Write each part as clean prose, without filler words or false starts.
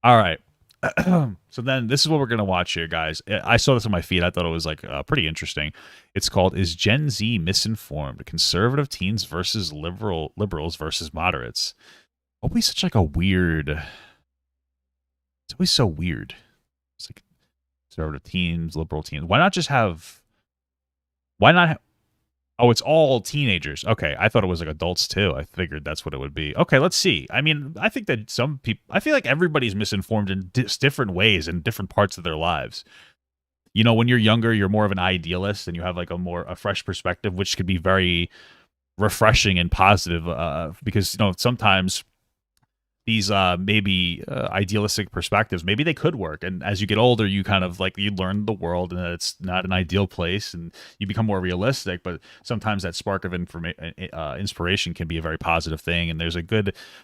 All right. So then this is what we're going to watch here, guys. I saw this on my feed. I thought it was like pretty interesting. It's called "Is Gen Z Misinformed? Conservative Teens versus Liberals versus Moderates." Always such like a weird. It's always so weird. It's like conservative teens, liberal teens. Why not just have? Why not? Oh, it's all teenagers. Okay, I thought it was like adults too. I figured that's what it would be. Okay, let's see. I mean, I think that some people, I feel like everybody's misinformed in different ways in different parts of their lives. You know, when you're younger, you're more of an idealist and you have like a fresh perspective, which could be very refreshing and positive. Because sometimes these maybe idealistic perspectives, maybe they could work, and as you get older you kind of like you learn the world and that it's not an ideal place and you become more realistic, but sometimes that spark of inspiration can be a very positive thing, and there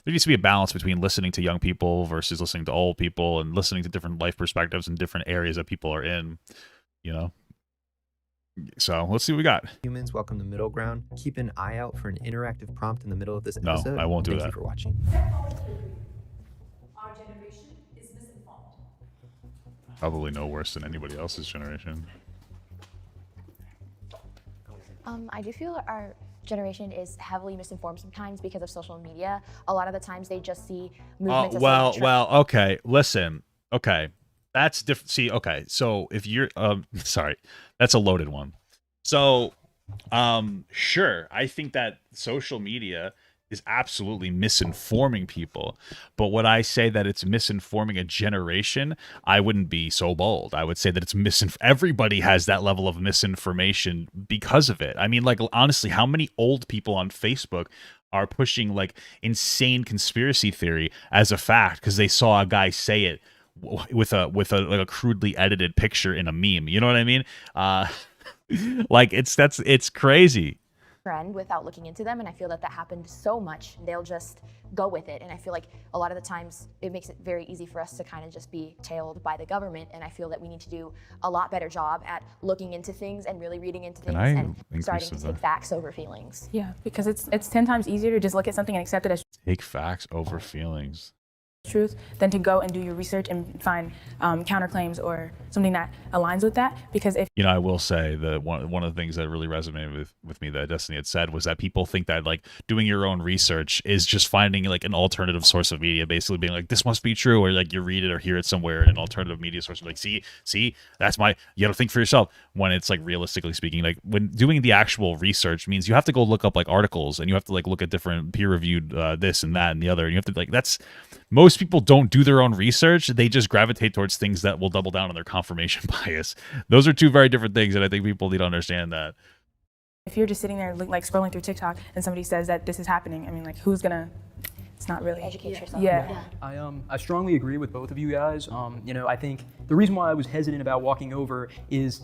needs to be a balance between listening to young people versus listening to old people and listening to different life perspectives and different areas that people are in, you know. So let's see what we got. Humans, welcome to Middle Ground. Keep an eye out for an interactive prompt in the middle of this No, episode. I won't do that. Thank you for watching. Our generation is misinformed. Probably no worse than anybody else's generation. I do feel our generation is heavily misinformed sometimes because of social media. A lot of the times they just see movements as okay. Listen. Okay. That's different. See, okay. So if you're sorry, that's a loaded one. So sure, I think that social media is absolutely misinforming people. But would I say that it's misinforming a generation? I wouldn't be so bold. I would say that it's everybody has that level of misinformation because of it. I mean, like, honestly, how many old people on Facebook are pushing like insane conspiracy theory as a fact because they saw a guy say it with a like a crudely edited picture in a meme? You know what I mean? Like it's crazy. trend without looking into them, and I feel that happened so much. They'll just go with it, and I feel like a lot of the times it makes it very easy for us to kind of just be tailed by the government, and I feel that we need to do a lot better job at looking into things and really reading into things and starting to take facts over feelings. Yeah, because it's 10 times easier to just look at something and accept it as Take facts over feelings. truth than to go and do your research and find counterclaims or something that aligns with that. Because if I will say that one of the things that really resonated with me that Destiny had said was that people think that like doing your own research is just finding like an alternative source of media, basically being like, this must be true, or like you read it or hear it somewhere in an alternative media source, like see that's you gotta think for yourself, when it's like realistically speaking, like when doing the actual research means you have to go look up like articles and you have to like look at different peer reviewed this and that and the other, and you have to like most people don't do their own research. They just gravitate towards things that will double down on their confirmation bias. Those are two very different things, and I think people need to understand that. if you're just sitting there like scrolling through TikTok and somebody says that this is happening, I mean, like, who's gonna? It's not really Educate yourself. Yeah. I strongly agree with both of you guys. I think the reason why I was hesitant about walking over is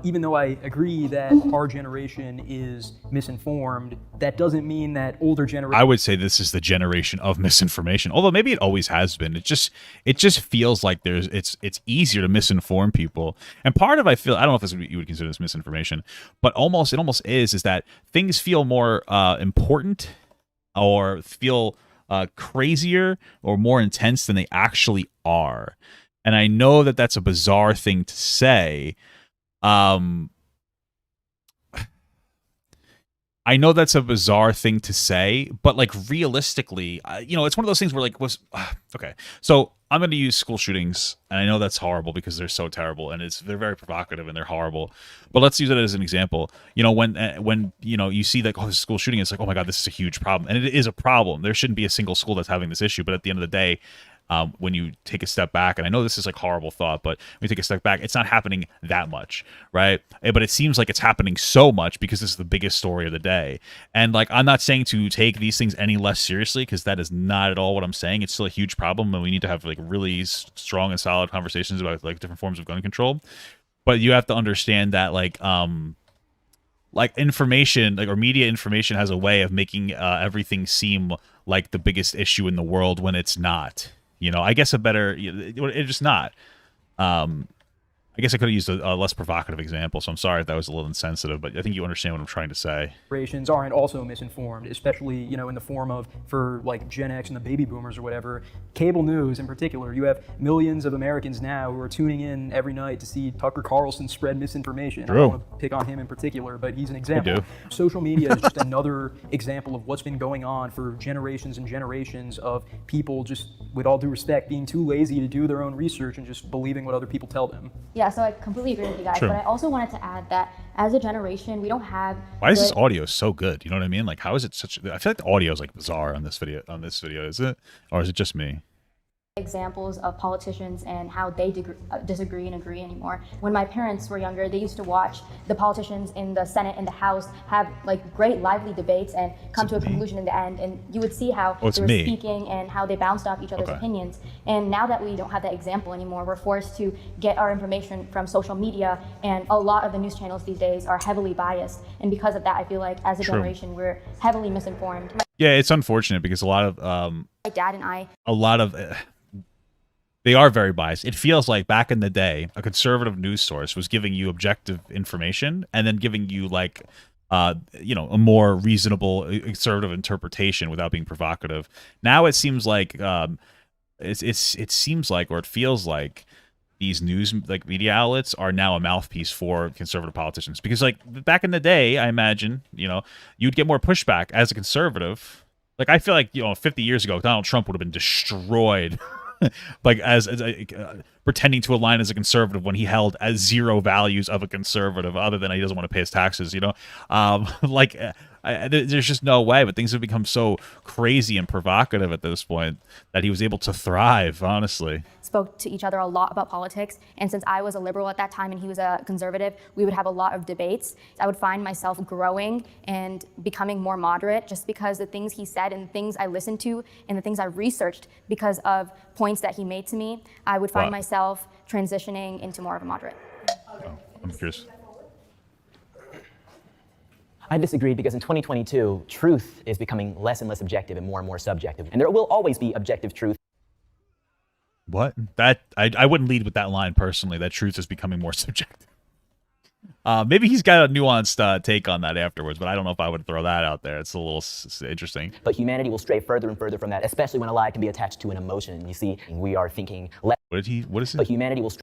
even though I agree that our generation is misinformed, that doesn't mean that older generation. I would say this is the generation of misinformation, although maybe it always has been. It just feels like it's easier to misinform people, and part of I don't know if you would consider this misinformation, but it almost is that things feel more important or feel crazier or more intense than they actually are. And I know that that's a bizarre thing to say. I know that's a bizarre thing to say, but like realistically, it's one of those things where like okay. So I'm going to use school shootings, and I know that's horrible because they're so terrible, and they're very provocative and they're horrible. But let's use it as an example. When you see like this school shooting, it's like, oh my God, this is a huge problem, and it is a problem. There shouldn't be a single school that's having this issue, but at the end of the day, when you take a step back, and I know this is like horrible thought, but when you take a step back, it's not happening that much, right? But it seems like it's happening so much because this is the biggest story of the day. And like, I'm not saying to take these things any less seriously, because that is not at all what I'm saying. It's still a huge problem, and we need to have like really strong and solid conversations about like different forms of gun control. But you have to understand that like information, like, or media information, has a way of making everything seem like the biggest issue in the world when it's not. I guess it's just not. I guess I could have used a less provocative example, so I'm sorry if that was a little insensitive, but I think you understand what I'm trying to say. Generations aren't also misinformed, especially, you know, in the form of, for like Gen X and the baby boomers or whatever, cable news in particular. You have millions of Americans now who are tuning in every night to see Tucker Carlson spread misinformation. True. I don't want to pick on him in particular, but he's an example. Social media is just another example of what's been going on for generations and generations of people, just with all due respect, being too lazy to do their own research and just believing what other people tell them. Yeah, so I completely agree with you guys, True. but I also wanted to add that as a generation, we don't have. Why is this good- audio so good? You know what I mean? Like, how is it such? I feel like the audio is like bizarre on this video. Is it, or is it just me? examples of politicians and how they disagree and agree anymore. When my parents were younger, they used to watch the politicians in the Senate and the House have like great lively debates and come to a conclusion in the end, and you would see how they were speaking and how they bounced off each other's opinions. And now that we don't have that example anymore, we're forced to get our information from social media, and a lot of the news channels these days are heavily biased, and because of that, I feel like as a generation we're heavily misinformed. Yeah, it's unfortunate because a lot of My dad and I they are very biased. It feels like back in the day, a conservative news source was giving you objective information and then giving you like, a more reasonable conservative interpretation without being provocative. Now it seems like it seems like, or it feels like, these news like media outlets are now a mouthpiece for conservative politicians. Because like back in the day, I imagine you'd get more pushback as a conservative. Like I feel like 50 years ago, Donald Trump would have been destroyed. Like as pretending to align as a conservative when he held as zero values of a conservative, other than he doesn't want to pay his taxes. There's just no way. But things have become so crazy and provocative at this point that he was able to thrive. Honestly, spoke to each other a lot about politics, and since I was a liberal at that time and he was a conservative, we would have a lot of debates. I would find myself growing and becoming more moderate just because the things he said and the things I listened to and the things I researched because of points that he made to me, I would find myself transitioning into more of a moderate. I'm curious. I disagree because in 2022, truth is becoming less and less objective and more subjective. And there will always be objective truth. What? That I wouldn't lead with that line personally. That truth is becoming more subjective. Maybe he's got a nuanced take on that afterwards, but I don't know if I would throw that out there. It's a little interesting. But humanity will stray further and further from that, especially when a lie can be attached to an emotion. You see, we are thinking less. What is it? But humanity will stray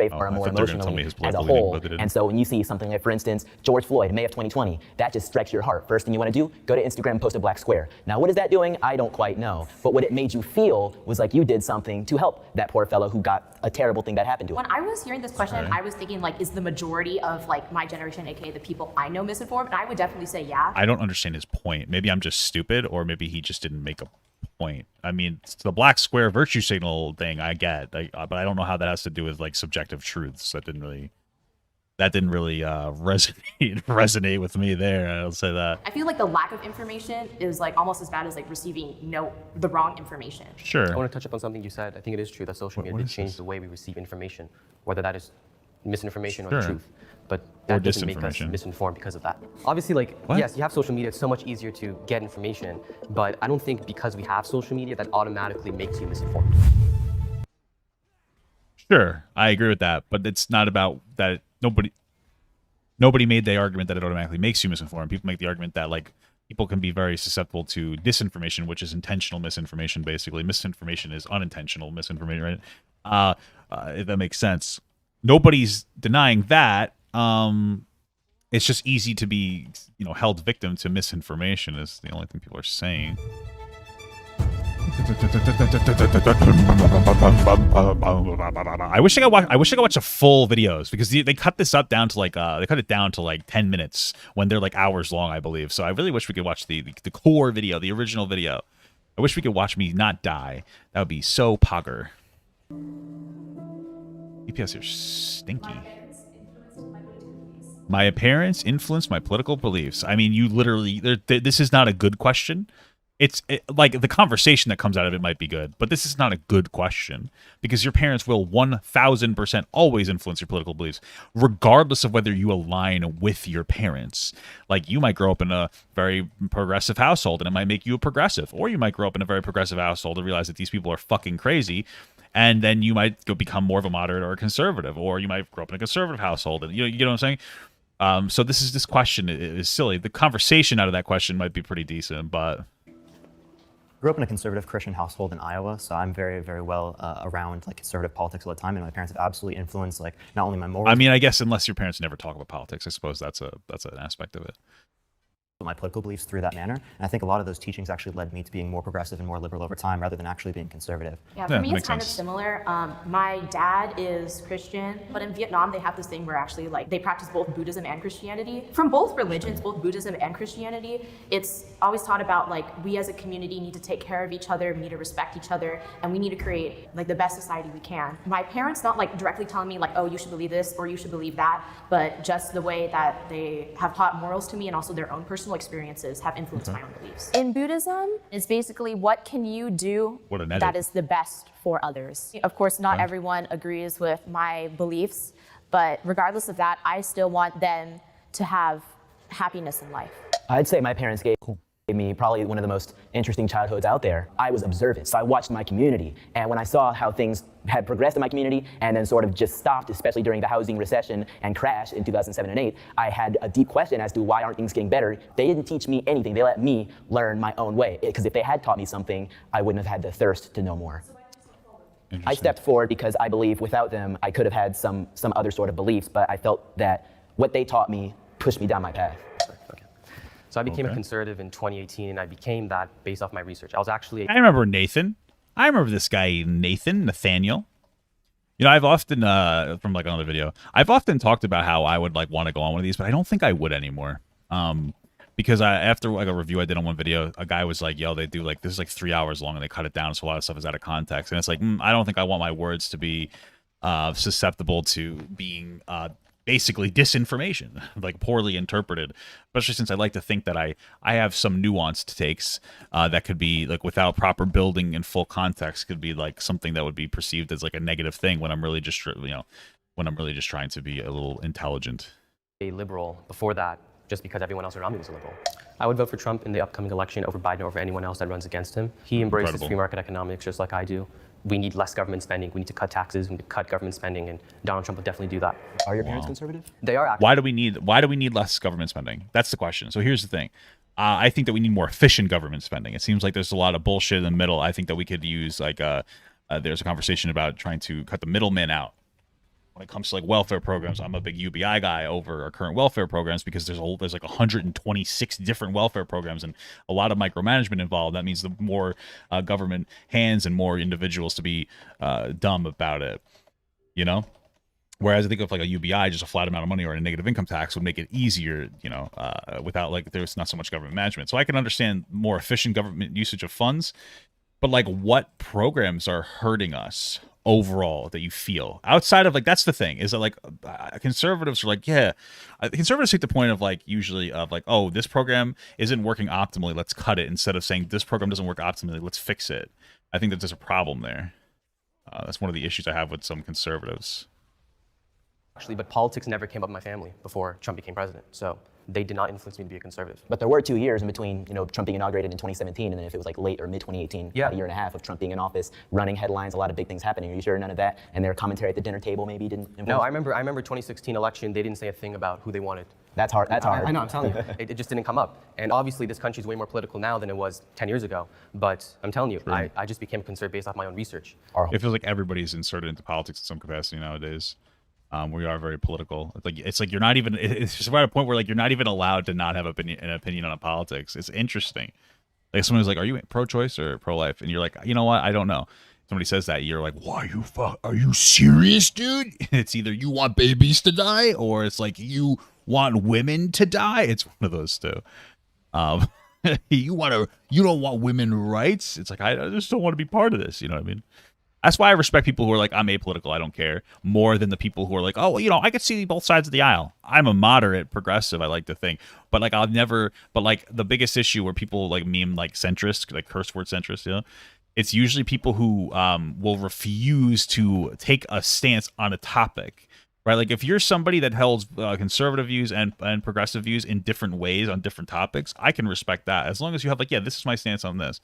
far more emotionally as a whole. And so when you see something like, for instance, George Floyd, May of 2020, that just strikes your heart. First thing you want to do, go to Instagram and post a black square. Now, what is that doing? I don't quite know. But what it made you feel was like you did something to help that poor fellow who got a terrible thing that happened to him. When I was hearing this question, I was thinking, like, is the majority of, like, my generation, aka the people I know, misinformed? And I would definitely say yeah. I don't understand his point. Maybe I'm just stupid, or maybe he just didn't make a point. I mean, it's the black square virtue signal thing I get, but I don't know how that has to do with like subjective truths. That didn't really resonate with me there. I'll say that. I feel like the lack of information is like almost as bad as like receiving the wrong information. Sure. I want to touch up on something you said. I think it is true that social media did change the way we receive information, whether that is misinformation or the truth. But that doesn't make us misinformed because of that. Obviously, like, yes, you have social media, it's so much easier to get information, but I don't think because we have social media that automatically makes you misinformed. Sure, I agree with that, but it's not about that. Nobody made the argument that it automatically makes you misinformed. People make the argument that like people can be very susceptible to disinformation, which is intentional misinformation. Basically, misinformation is unintentional misinformation, right? If that makes sense. Nobody's denying that. It's just easy to be, held victim to misinformation is the only thing people are saying. I wish I could watch the full videos because they cut this up down to like they cut it down to like 10 minutes when they're like hours long, I believe. So I really wish we could watch the core video, the original video. I wish we could watch me not die. That would be so pogger. EPS are stinky. My appearance influenced my political beliefs. I mean, you literally, this is not a good question. It's like the conversation that comes out of it might be good, but this is not a good question because your parents will 1000% always influence your political beliefs, regardless of whether you align with your parents. Like you might grow up in a very progressive household and it might make you a progressive, or you might grow up in a very progressive household and realize that these people are fucking crazy and then you might go become more of a moderate or a conservative, or you might grow up in a conservative household, and you know what I'm saying. So this question is silly. The conversation out of that question might be pretty decent, but grew up in a conservative Christian household in Iowa, so I'm very, very well around like conservative politics all the time, and my parents have absolutely influenced like not only my morals. I mean, I guess unless your parents never talk about politics, I suppose that's an aspect of it. My political beliefs through that manner, and I think a lot of those teachings actually led me to being more progressive and more liberal over time, rather than actually being conservative. Yeah, for me it's kind of similar. My dad is Christian, but in Vietnam they have this thing where actually like they practice both Buddhism and Christianity. From both religions, both Buddhism and Christianity, it's always taught about like we as a community need to take care of each other, we need to respect each other, and we need to create like the best society we can. My parents not like directly telling me like, oh, you should believe this or you should believe that, but just the way that they have taught morals to me and also their own personal experiences have influenced my own beliefs. In Buddhism, it's basically what can you do that is the best for others. Of course, not everyone agrees with my beliefs, but regardless of that, I still want them to have happiness in life. I'd say my parents gave me probably one of the most interesting childhoods out there. I was observant, so I watched my community, and when I saw how things had progressed in my community and then sort of just stopped, especially during the housing recession and crash in 2007 and 8, I had a deep question as to why aren't things getting better. They didn't teach me anything. They let me learn my own way, because if they had taught me something, I wouldn't have had the thirst to know more. I stepped forward because I believe without them, I could have had some other sort of beliefs, but I felt that what they taught me pushed me down my path. So I became a conservative in 2018, and I became that based off my research. I was actually... I remember Nathan. I remember this guy, Nathaniel. You know, I've often, from like another video, I've often talked about how I would like want to go on one of these, but I don't think I would anymore. Because after like a review I did on one video, a guy was like, yo, they do like, this is like 3 hours long and they cut it down, so a lot of stuff is out of context. And it's like, I don't think I want my words to be susceptible to being basically disinformation, like poorly interpreted, especially since I like to think that I have some nuanced takes that could be like without proper building and full context could be like something that would be perceived as like a negative thing when I'm really just, when I'm really just trying to be a little intelligent. A liberal before that, just because everyone else around me was a liberal. I would vote for Trump in the upcoming election over Biden or over anyone else that runs against him. He embraces free market economics just like I do. We need less government spending. We need to cut taxes. We need to cut government spending, and Donald Trump will definitely do that. Are your parents conservative? They are. Actually. Why do we need less government spending? That's the question. So here's the thing. I think that we need more efficient government spending. It seems like there's a lot of bullshit in the middle. I think that we could use like there's a conversation about trying to cut the middleman out. When it comes to like welfare programs, I'm a big UBI guy over our current welfare programs because there's like 126 different welfare programs and a lot of micromanagement involved. That means the more government hands and more individuals to be dumb about it, you know? Whereas I think of like a UBI, just a flat amount of money or a negative income tax would make it easier, you know, without like there's not so much government management. So I can understand more efficient government usage of funds, but like what programs are hurting us overall that you feel outside of like, that's the thing is that like conservatives are like, yeah, conservatives take the point of like usually of like, oh, this program isn't working optimally, let's cut it, instead of saying this program doesn't work optimally, let's fix it. I think that there's a problem there. That's one of the issues I have with some conservatives. Actually, but politics never came up in my family before Trump became president. So they did not influence me to be a conservative. But there were 2 years in between, you know, Trump being inaugurated in 2017, and then if it was like late or mid 2018, a year and a half of Trump being in office, running headlines, a lot of big things happening. Are you sure none of that and their commentary at the dinner table maybe didn't influence? No, I remember 2016 election. They didn't say a thing about who they wanted. That's hard. That's hard. I know. I'm telling you, it just didn't come up. And obviously, this country is way more political now than it was 10 years ago. But I'm telling you, I just became a conservative based off my own research. It feels like everybody's inserted into politics in some capacity nowadays. We are very political. It's like you're not even. It's just at a point where like you're not even allowed to not have an opinion on politics. It's interesting. Like someone's like, "Are you pro-choice or pro-life?" And you're like, "You know what? I don't know." Somebody says that, you're like, "Why are you serious, dude?" It's either you want babies to die or it's like you want women to die. It's one of those two. You don't want women rights. It's like I just don't want to be part of this. You know what I mean? That's why I respect people who are like, I'm apolitical, I don't care, more than the people who are like, oh, you know, I could see both sides of the aisle. I'm a moderate progressive, I like to think. But like, but like the biggest issue where people like meme like centrist, like curse word centrist, you know, it's usually people who will refuse to take a stance on a topic, right? Like if you're somebody that holds conservative views and progressive views in different ways on different topics, I can respect that as long as you have like, yeah, this is my stance on this.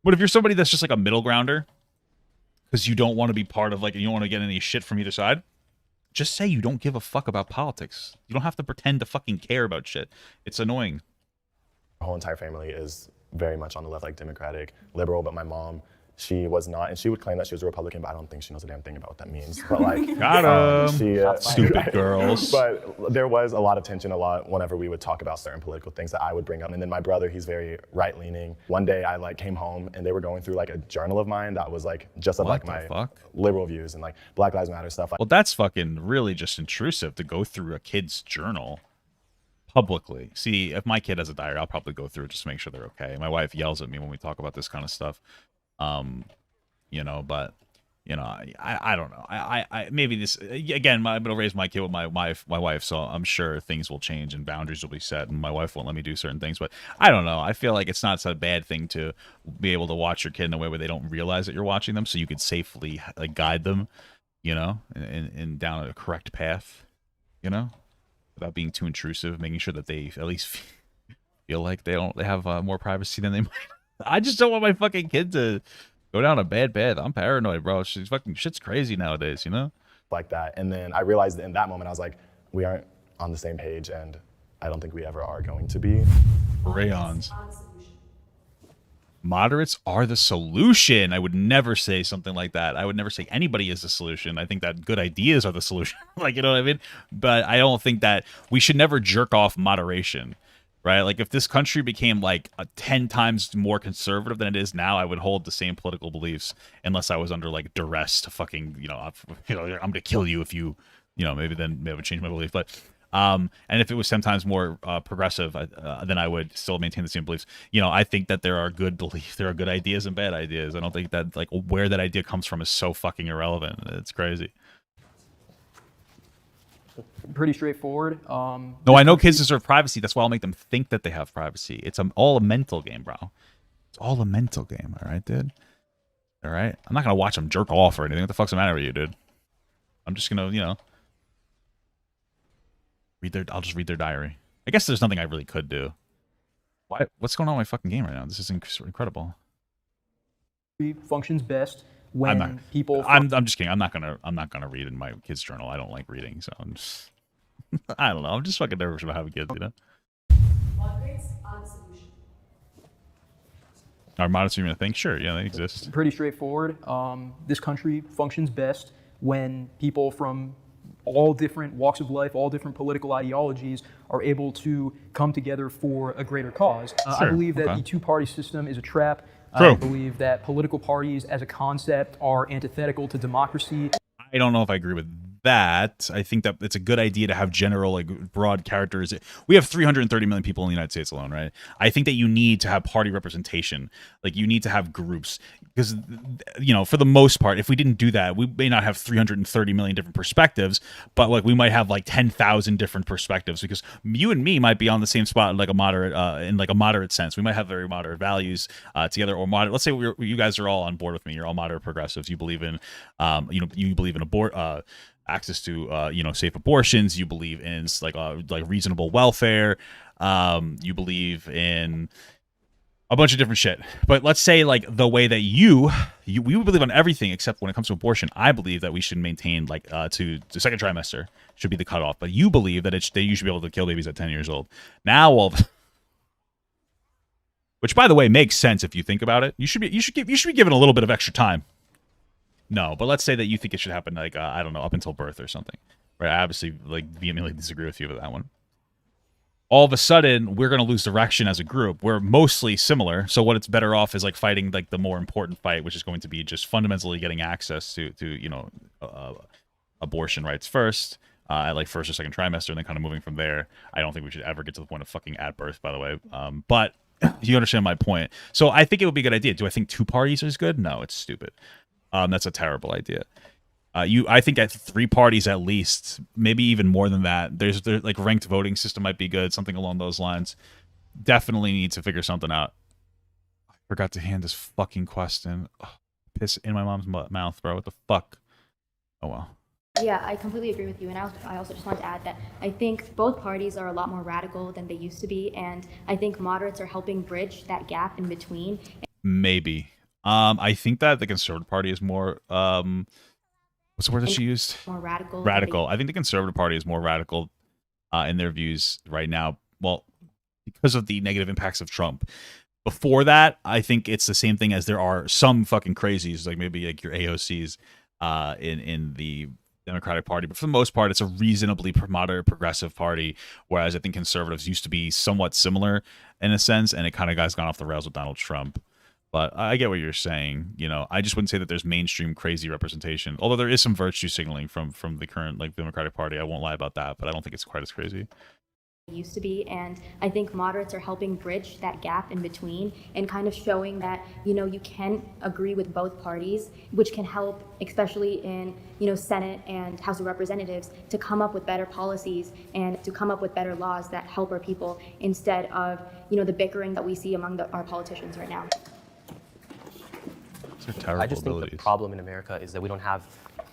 But if you're somebody that's just like a middle grounder, because you don't want to be part of, like, you don't want to get any shit from either side, just say you don't give a fuck about politics. You don't have to pretend to fucking care about shit. It's annoying. Our whole entire family is very much on the left, like Democratic, liberal, but my mom, she was not, and she would claim that she was a Republican, but I don't think she knows a damn thing about what that means. But like, got him. Stupid girls. But there was a lot of tension, whenever we would talk about certain political things that I would bring up. And then my brother, he's very right-leaning. One day I like came home and they were going through like a journal of mine that was like just of like my liberal views and like Black Lives Matter stuff. Well, that's fucking really just intrusive to go through a kid's journal publicly. See, if my kid has a diary, I'll probably go through it just to make sure they're okay. My wife yells at me when we talk about this kind of stuff. You know, but you know, I don't know. I maybe this again. I'm gonna raise my kid with my wife, so I'm sure things will change and boundaries will be set, and my wife won't let me do certain things. But I don't know. I feel like it's not such a bad thing to be able to watch your kid in a way where they don't realize that you're watching them, so you could safely like guide them, you know, in down a correct path, you know, without being too intrusive, making sure that they at least feel like they have more privacy than they might. I just don't want my fucking kid to go down a bad path. I'm paranoid, bro. Shit's crazy nowadays, you know? Like that. And then I realized that in that moment, I was like, we aren't on the same page, and I don't think we ever are going to be. Rayons. Moderates are the solution. I would never say something like that. I would never say anybody is the solution. I think that good ideas are the solution. Like, you know what I mean? But I don't think that we should never jerk off moderation. Right? Like, if this country became like 10 times more conservative than it is now, I would hold the same political beliefs unless I was under like duress to fucking, I'm gonna kill you if you, maybe I would change my belief. But and if it was 10 times more progressive, then I would still maintain the same beliefs. I think that there are good beliefs, there are good ideas and bad ideas. I don't think that like where that idea comes from is so fucking irrelevant. It's crazy. Pretty straightforward. No, I know kids deserve privacy. That's why I'll make them think that they have privacy. It's all a mental game, bro. It's all a mental game, all right, dude? All right? I'm not going to watch them jerk off or anything. What the fuck's the matter with you, dude? I'm just going to, I'll just read their diary. I guess there's nothing I really could do. What's going on in my fucking game right now? This is incredible. Functions best when people. I'm just kidding. I'm not gonna read in my kid's journal. I don't like reading, so I'm just. I don't know. I'm just fucking nervous about having kids, you know. Moderates are the solution. Are moderates even a thing? Sure, yeah, they exist. Pretty straightforward. This country functions best when people from all different walks of life, all different political ideologies are able to come together for a greater cause. Sure. I believe that the two-party system is a trap. True. I believe that political parties as a concept are antithetical to democracy. I don't know if I agree with that. I think that it's a good idea to have general, like, broad characters. We have 330 million people in the United States alone, right? I think that you need to have party representation. Like, you need to have groups. Because, for the most part, if we didn't do that, we may not have 330 million different perspectives, but, like, we might have, like, 10,000 different perspectives. Because you and me might be on the ssame spot in, like, a moderate sense. We might have very moderate values together, or moderate. Let's say you guys are all on board with me. You're all moderate progressives. You believe in, you believe in access to safe abortions. You believe in like reasonable welfare. You believe in a bunch of different shit. But let's say like the way that we believe on everything except when it comes to abortion. I believe that we should maintain like to the second trimester should be the cutoff. But you believe that you should be able to kill babies at 10 years old. Now which by the way makes sense if you think about it. You should be given a little bit of extra time. No, but let's say that you think it should happen, like, I don't know, up until birth or something. Right? I obviously, like, vehemently disagree with you with that one. All of a sudden, we're going to lose direction as a group. We're mostly similar, so what it's better off is, like, fighting, like, the more important fight, which is going to be just fundamentally getting access to abortion rights first, at, like, first or second trimester, and then kind of moving from there. I don't think we should ever get to the point of fucking at birth, by the way. But you understand my point. So I think it would be a good idea. Do I think two parties is good? No, it's stupid. That's a terrible idea. I think at 3 parties at least, maybe even more than that. There's like ranked voting system might be good, something along those lines. Definitely need to figure something out. I forgot to hand this fucking question. Ugh, piss in my mom's mouth, bro. What the fuck? Oh well. Yeah, I completely agree with you, and I also just wanted to add that I think both parties are a lot more radical than they used to be, and I think moderates are helping bridge that gap in between. Maybe. I think that the Conservative Party is more what's the word that she used? More radical. Radical. I think the Conservative Party is more radical in their views right now. Well, because of the negative impacts of Trump. Before that, I think it's the same thing as there are some fucking crazies, like maybe like your AOCs in the Democratic Party. But for the most part, it's a reasonably moderate progressive party, whereas I think conservatives used to be somewhat similar in a sense, and it kind of has gone off the rails with Donald Trump. But I get what you're saying. You know, I just wouldn't say that there's mainstream crazy representation, although there is some virtue signaling from the current like Democratic Party. I won't lie about that, but I don't think it's quite as crazy. Used to be, and I think moderates are helping bridge that gap in between and kind of showing that, you know, you can agree with both parties, which can help, especially in, you know, Senate and House of Representatives, to come up with better policies and to come up with better laws that help our people instead of, you know, the bickering that we see among our politicians right now. I just think the problem in America is that we don't have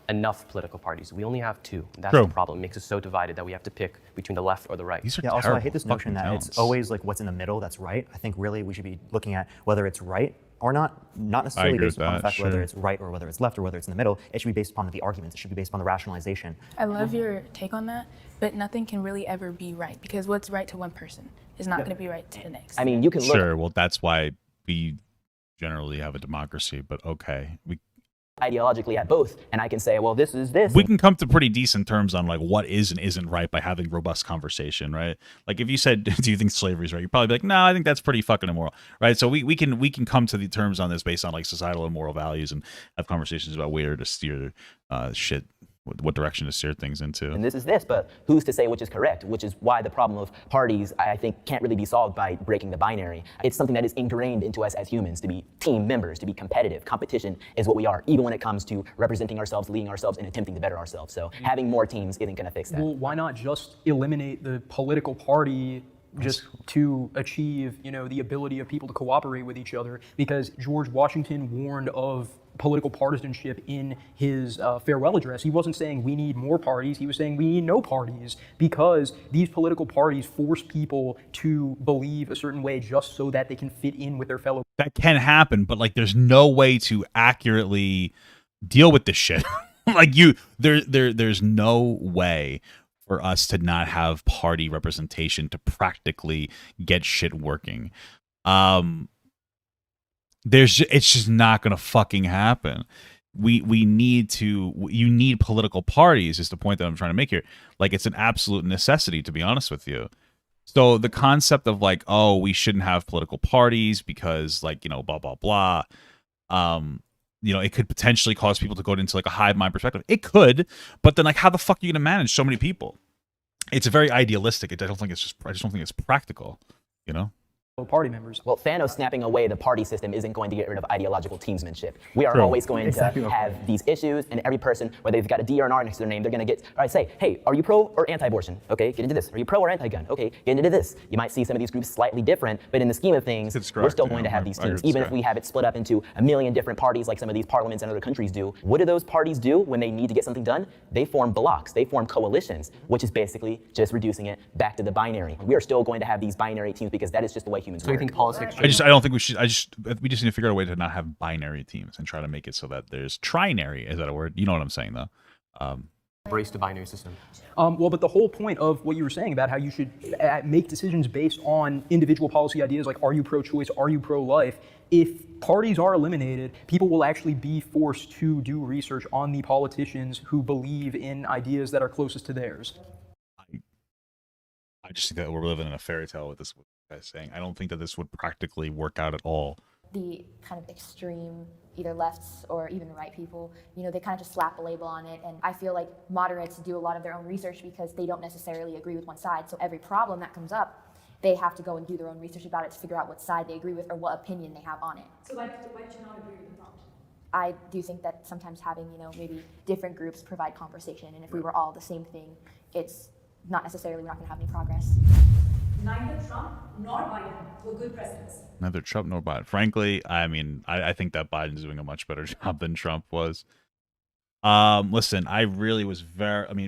enough political parties. We only have two. That's True. the problem. It makes us so divided that we have to pick between the left or the right. These are Yeah, also I hate this notion that towns. it's always like what's in the middle that's right. I think really we should be looking at whether it's right or not necessarily based upon the fact whether it's right or whether it's left or whether it's in the middle. It should be based upon the arguments. It should be based upon the rationalization. I love your take on that, but nothing can really ever be right because what's right to one person is not going to be right to the next. I mean, you can look. Sure, well, that's why we generally have a democracy, but okay. Ideologically at both, and I can say, well, this is this. We can come to pretty decent terms on like what is and isn't right by having robust conversation, right? Like if you said, do you think slavery is right? You'd probably be like, no, I think that's pretty fucking immoral, right? So we can come to the terms on this based on like societal and moral values and have conversations about where to steer shit, what direction to steer things into. And this is this, but who's to say which is correct? Which is why the problem of parties, I think, can't really be solved by breaking the binary. It's something that is ingrained into us as humans, to be team members, to be competitive. Competition is what we are, even when it comes to representing ourselves, leading ourselves, and attempting to better ourselves. So having more teams isn't going to fix that. Well, why not just eliminate the political party just to achieve, you know, the ability of people to cooperate with each other? Because George Washington warned of political partisanship in his farewell address. He wasn't saying we need more parties, he was saying we need no parties, because these political parties force people to believe a certain way just so that they can fit in with their fellow. That can happen, but like there's no way to accurately deal with this shit. Like there's no way for us to not have party representation to practically get shit working. It's just not gonna fucking happen. You need political parties is the point that I'm trying to make here. Like it's an absolute necessity, to be honest with you. So the concept of like, oh, we shouldn't have political parties because like, you know, blah blah blah. You know, it could potentially cause people to go into like a hive mind perspective. It could, but then like how the fuck are you gonna manage so many people? It's very idealistic. I just don't think it's practical, you know? Party members. Well, Thanos snapping away the party system isn't going to get rid of ideological teamsmanship. We are always going to have these issues, and every person, whether they've got a D or an R next to their name, they're going to say, hey, are you pro or anti-abortion? Okay, get into this. Are you pro or anti-gun? Okay, get into this. You might see some of these groups slightly different, but in the scheme of things, we're still going to have these teams, even if we have it split up into a million different parties like some of these parliaments in other countries do. What do those parties do when they need to get something done? They form blocks, they form coalitions, which is basically just reducing it back to the binary. We are still going to have these binary teams because that is just the way humans work. So you think politics? I don't think we should. We just need to figure out a way to not have binary teams and try to make it so that there's trinary. Is that a word? You know what I'm saying, though. Embrace the binary system. Well, but the whole point of what you were saying about how you should make decisions based on individual policy ideas, like are you pro-choice, are you pro-life? If parties are eliminated, people will actually be forced to do research on the politicians who believe in ideas that are closest to theirs. I just think that we're living in a fairy tale with this guy's saying. I don't think that this would practically work out at all. The kind of extreme, either lefts or even the right people, you know, they kind of just slap a label on it. And I feel like moderates do a lot of their own research because they don't necessarily agree with one side. So every problem that comes up, they have to go and do their own research about it to figure out what side they agree with or what opinion they have on it. So why do you not agree with the prompt? I do think that sometimes having, you know, maybe different groups provide conversation. And if we were all the same thing, it's not necessarily, we're not going to have any progress. Neither Trump nor Biden were good presidents. Neither Trump nor Biden. Frankly, I mean, I think that Biden's doing a much better job than Trump was. Listen, I really was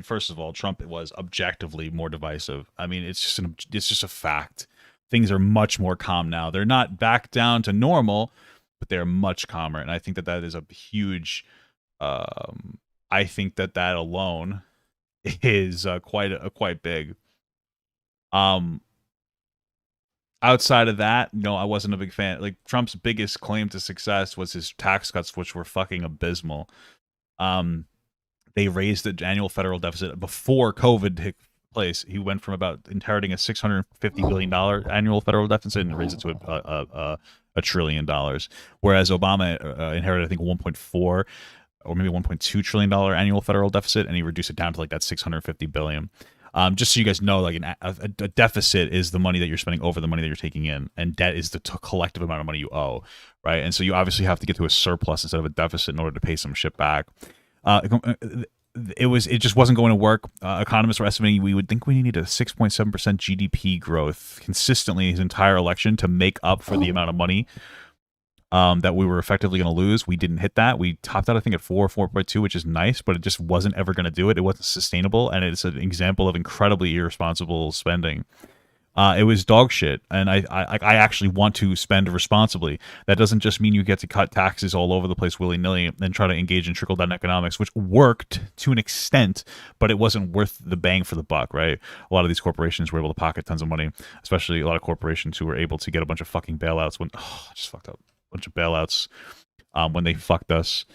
first of all, Trump was objectively more divisive. I mean, it's just a fact. Things are much more calm now. They're not back down to normal, but they're much calmer, and I think that that is a huge. I think that that alone is quite big. Outside of that, no, I wasn't a big fan. Like Trump's biggest claim to success was his tax cuts, which were fucking abysmal. They raised the annual federal deficit before COVID took place. He went from about inheriting a $650 billion annual federal deficit and raised it to $1 trillion, whereas Obama inherited, I think, 1.4 or maybe $1.2 trillion annual federal deficit, and he reduced it down to like that $650 billion. Just so you guys know, like a deficit is the money that you're spending over the money that you're taking in, and debt is the collective amount of money you owe, right? And so you obviously have to get to a surplus instead of a deficit in order to pay some shit back. It just wasn't going to work. Economists were estimating we would think we needed a 6.7% GDP growth consistently his entire election to make up for the amount of money that we were effectively going to lose. We didn't hit that. We topped out, I think, at 4.2, which is nice, but it just wasn't ever going to do it. It wasn't sustainable, and it's an example of incredibly irresponsible spending. It was dog shit, and I actually want to spend responsibly. That doesn't just mean you get to cut taxes all over the place willy-nilly and try to engage in trickle-down economics, which worked to an extent, but it wasn't worth the bang for the buck, right? A lot of these corporations were able to pocket tons of money, especially a lot of corporations who were able to get a bunch of fucking bailouts when, just fucked up. Bunch of bailouts when they fucked us.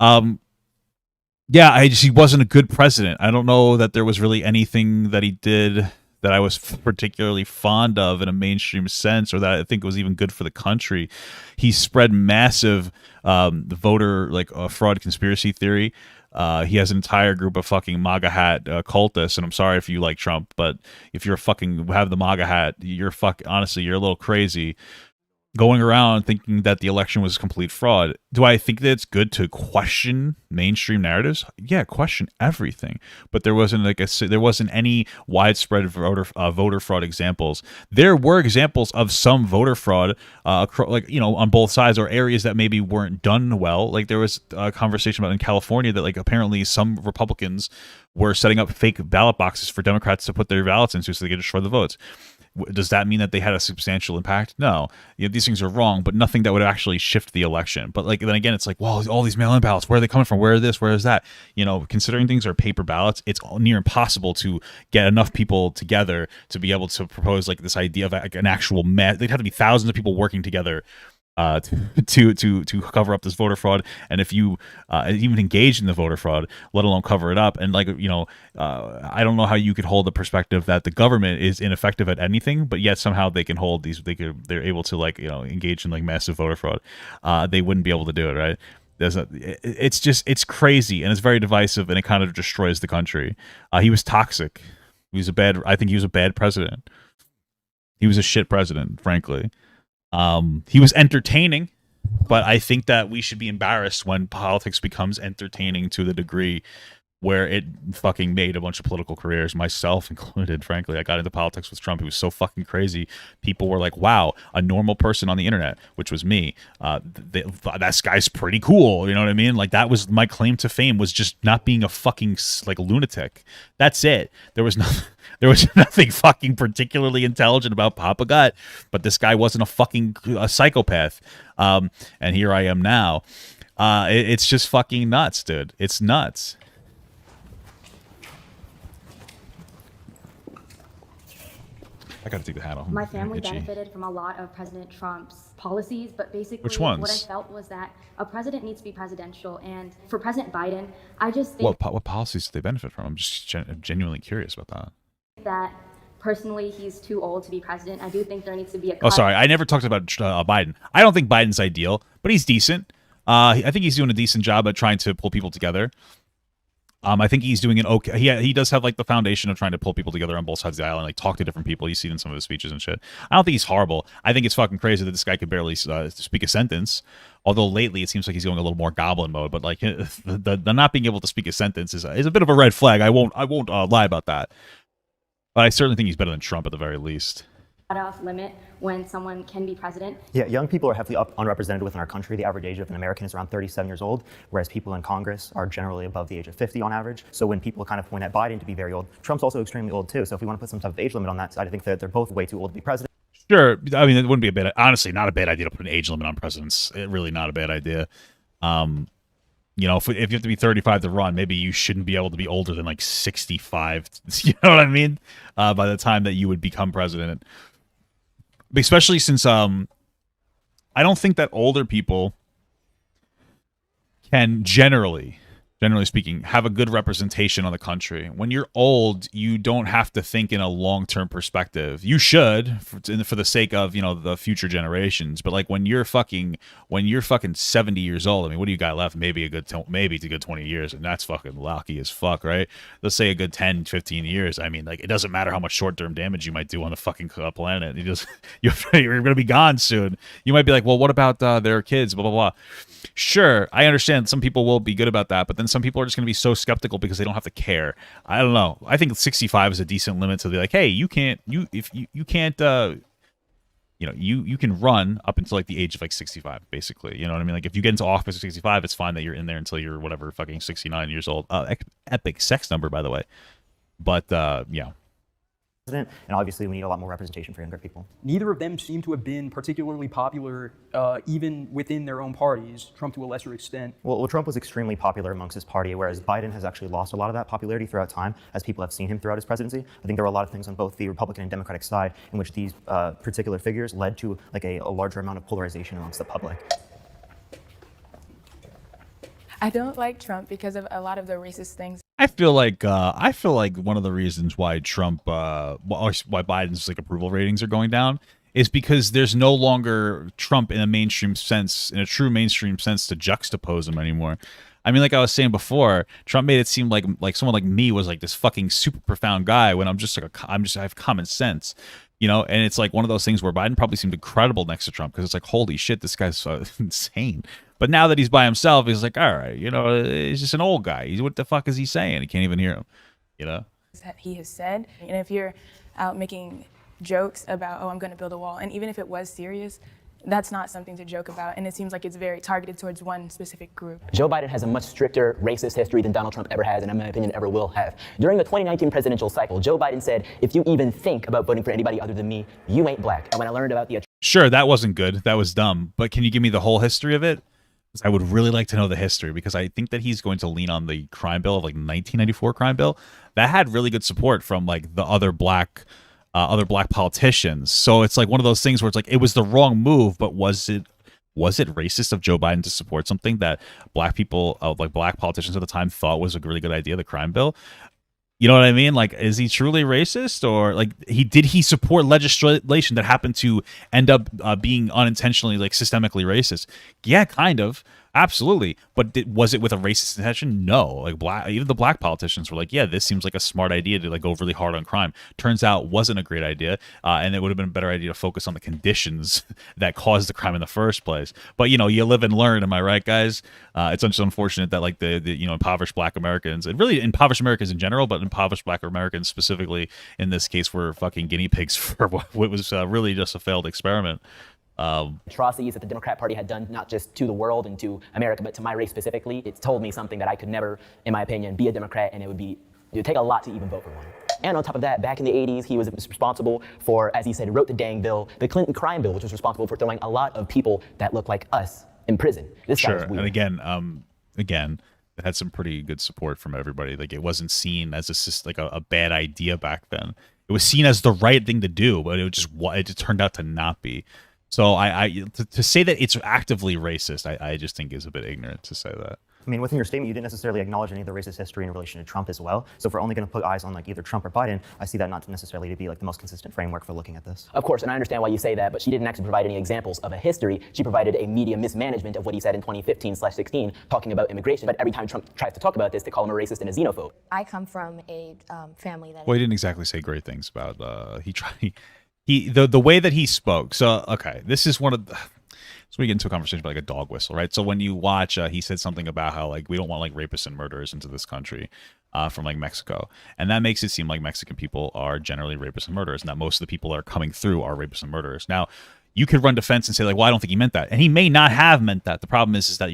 Yeah, he wasn't a good president. I don't know that there was really anything that he did that I was particularly fond of in a mainstream sense, or that I think was even good for the country. He spread massive voter fraud conspiracy theory. He has an entire group of fucking MAGA hat cultists, and I'm sorry if you like Trump, but if you're have the MAGA hat, honestly, you're a little crazy. Going around thinking that the election was complete fraud. Do I think that it's good to question mainstream narratives? Yeah, question everything. But there wasn't there wasn't any widespread voter fraud examples. There were examples of some voter fraud, on both sides, or areas that maybe weren't done well. Like there was a conversation about in California that apparently some Republicans were setting up fake ballot boxes for Democrats to put their ballots into so they could destroy the votes. Does that mean that they had a substantial impact? No. These things are wrong, but nothing that would actually shift the election. But then again, it's like, well, all these mail-in ballots, where are they coming from? Where is this? Where is that? Considering things are paper ballots, it's near impossible to get enough people together to be able to propose this idea of an actual mass. They'd have to be thousands of people working together to cover up this voter fraud, and if you even engage in the voter fraud, let alone cover it up, and I don't know how you could hold the perspective that the government is ineffective at anything, but yet somehow they can hold these. They're able to engage in massive voter fraud. They wouldn't be able to do it, right? It's crazy, and it's very divisive, and it kind of destroys the country. He was toxic. I think he was a bad president. He was a shit president, frankly. He was entertaining, but I think that we should be embarrassed when politics becomes entertaining to the degree where it fucking made a bunch of political careers, myself included. Frankly, I got into politics with Trump. He was so fucking crazy. People were like, wow, a normal person on the internet, which was me. That guy's pretty cool. You know what I mean? That was my claim to fame, was just not being a fucking lunatic. That's it. There was nothing fucking particularly intelligent about Papa Gut, but this guy wasn't a psychopath. And here I am now. It's just fucking nuts, dude. It's nuts. I gotta take the hat off. My family benefited from a lot of President Trump's policies, but basically which ones? What I felt was that a president needs to be presidential, and for President Biden, I just think what policies did they benefit from? I'm just genuinely curious about that. That personally, he's too old to be president. I do think there needs to be a cut. Oh, sorry, I never talked about Biden. I don't think Biden's ideal, but he's decent. I think he's doing a decent job at trying to pull people together. I think he's doing an okay. He does have the foundation of trying to pull people together on both sides of the aisle and talk to different people. You see it in some of his speeches and shit. I don't think he's horrible. I think it's fucking crazy that this guy could barely speak a sentence. Although lately it seems like he's going a little more goblin mode. But the not being able to speak a sentence is a bit of a red flag. I won't lie about that. But I certainly think he's better than Trump at the very least. Cutoff limit when someone can be president. Yeah, young people are heavily unrepresented within our country. The average age of an American is around 37 years old, whereas people in Congress are generally above the age of 50 on average. So when people kind of point at Biden to be very old, Trump's also extremely old too. So if we want to put some type of age limit on that side, I think that they're both way too old to be president. Sure. I mean, it wouldn't be a bad, honestly, not a bad idea to put an age limit on presidents. Really not a bad idea. You know, if you have to be 35 to run, maybe you shouldn't be able to be older than like 65. You know what I mean? By the time that you would become president, especially since I don't think that older people can generally speaking, have a good representation on the country. When you're old, you don't have to think in a long-term perspective. You should, for the sake of, you know, the future generations. But like when you're fucking 70 years old, I mean, what do you got left? Maybe a good 20 years, and that's fucking lucky as fuck, right? Let's say a good 10, 15 years. I mean, like, it doesn't matter how much short-term damage you might do on the fucking planet. You're going to be gone soon. You might be like, well, what about their kids? Blah blah blah. Sure, I understand some people will be good about that, but then some people are just going to be so skeptical because they don't have to care. I don't know. I think 65 is a decent limit to be like, hey, you can't you can run up until like the age of like 65, basically. You know what I mean? Like if you get into office at 65, it's fine that you're in there until you're whatever, fucking 69 years old. Epic sex number, by the way. But yeah. And obviously we need a lot more representation for younger people. Neither of them seem to have been particularly popular even within their own parties, Trump to a lesser extent. Well, Trump was extremely popular amongst his party, whereas Biden has actually lost a lot of that popularity throughout time as people have seen him throughout his presidency. I think there were a lot of things on both the Republican and Democratic side in which these particular figures led to like a larger amount of polarization amongst the public. I don't like Trump because of a lot of the racist things. I feel like one of the reasons why why Biden's like approval ratings are going down is because there's no longer Trump in a mainstream sense, in a true mainstream sense, to juxtapose him anymore. I mean, like I was saying before, Trump made it seem like someone like me was like this fucking super profound guy when I'm just like I have common sense. You know, and it's like one of those things where Biden probably seemed incredible next to Trump because it's like, holy shit, this guy's insane. But now that he's by himself, he's like, all right, you know, he's just an old guy. What the fuck is he saying? He can't even hear him, you know? That he has said. And if you're out making jokes about, oh, I'm going to build a wall, and even if it was serious, that's not something to joke about, and it seems like it's very targeted towards one specific group. Joe Biden has a much stricter racist history than Donald Trump ever has, and in my opinion, ever will have. During the 2019 presidential cycle, Joe Biden said, if you even think about voting for anybody other than me, you ain't black. And when I learned about the... Sure, that wasn't good. That was dumb. But can you give me the whole history of it? I would really like to know the history, because I think that he's going to lean on the crime bill of like 1994 crime bill. That had really good support from like the other black politicians. So it's like one of those things where it's like it was the wrong move, but was it racist of Joe Biden to support something that black people, like black politicians at the time, thought was a really good idea, the crime bill? You know what I mean? Like, is he truly racist, or like did he support legislation that happened to end up being unintentionally like systemically racist? Yeah, kind of. Absolutely. But was it with a racist intention? No. Like even the black politicians were like, yeah, this seems like a smart idea to like go really hard on crime. Turns out wasn't a great idea. And it would have been a better idea to focus on the conditions that caused the crime in the first place. But, you know, you live and learn. Am I right, guys? It's just unfortunate that like the you know, impoverished black Americans, and really impoverished Americans in general, but impoverished black Americans specifically in this case, were fucking guinea pigs for what was really just a failed experiment. Atrocities that the Democrat Party had done, not just to the world and to America, but to my race specifically. It's told me something that I could never, in my opinion, be a Democrat, and it would take a lot to even vote for one. And on top of that, back in the 80s, he was responsible for, as he said, wrote the dang bill, the Clinton crime bill, which was responsible for throwing a lot of people that look like us in prison. This guy was weird. And again, it had some pretty good support from everybody. Like, it wasn't seen as a bad idea back then. It was seen as the right thing to do, but it just turned out to not be. So to say that it's actively racist, I just think is a bit ignorant to say that. I mean, within your statement, you didn't necessarily acknowledge any of the racist history in relation to Trump as well. So if we're only going to put eyes on like either Trump or Biden, I see that not necessarily to be like the most consistent framework for looking at this. Of course, and I understand why you say that, but she didn't actually provide any examples of a history. She provided a media mismanagement of what he said in 2015/16, talking about immigration. But every time Trump tries to talk about this, they call him a racist and a xenophobe. I come from a family that... Well, he didn't exactly say great things about, the way that he spoke. So, okay, this is one of the... So we get into a conversation about like a dog whistle, right? So when you watch, he said something about how like we don't want like rapists and murderers into this country from like Mexico. And that makes it seem like Mexican people are generally rapists and murderers, and that most of the people that are coming through are rapists and murderers. Now, you could run defense and say like, well, I don't think he meant that. And he may not have meant that. The problem is that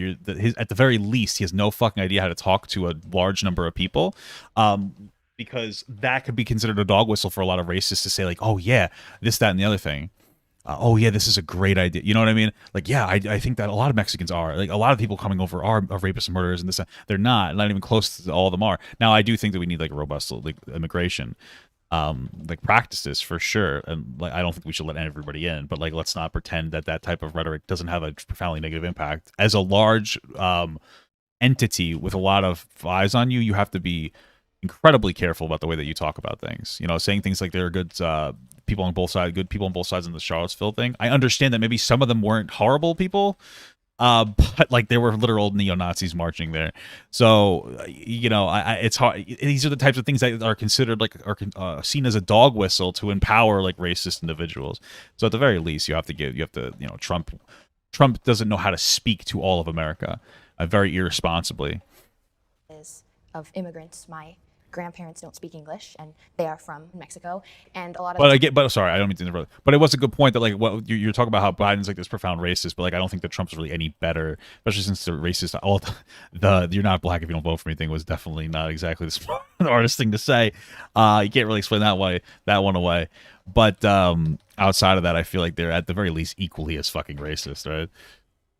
at the very least, he has no fucking idea how to talk to a large number of people. Because that could be considered a dog whistle for a lot of racists to say like, oh yeah, this, that, and the other thing. oh yeah, this is a great idea. You know what I mean? Like, yeah, I think that a lot of Mexicans are, like, a lot of people coming over are rapists and murderers, and this, they're not even close to all of them are. Now, I do think that we need like a robust like immigration like practices for sure, and like I don't think we should let everybody in, but like let's not pretend that that type of rhetoric doesn't have a profoundly negative impact. As a large entity with a lot of eyes on you, you have to be incredibly careful about the way that you talk about things. You know, saying things like there are good people on both sides, good people on both sides in the Charlottesville thing. I understand that maybe some of them weren't horrible people, but like there were literal neo-Nazis marching there. So you know, it's hard. These are the types of things that are considered like are seen as a dog whistle to empower like racist individuals. So at the very least, you have to you know, Trump doesn't know how to speak to all of America very irresponsibly. Of immigrants, my grandparents don't speak English, and they are from Mexico, and a lot of. But sorry, I don't mean to interrupt. But it was a good point that like what you're talking about how Biden's like this profound racist, but like I don't think that Trump's really any better, especially since the racist the you're not black if you don't vote for me thing was definitely not exactly the hardest thing to say. You can't really explain that one away. But outside of that, I feel like they're at the very least equally as fucking racist, right?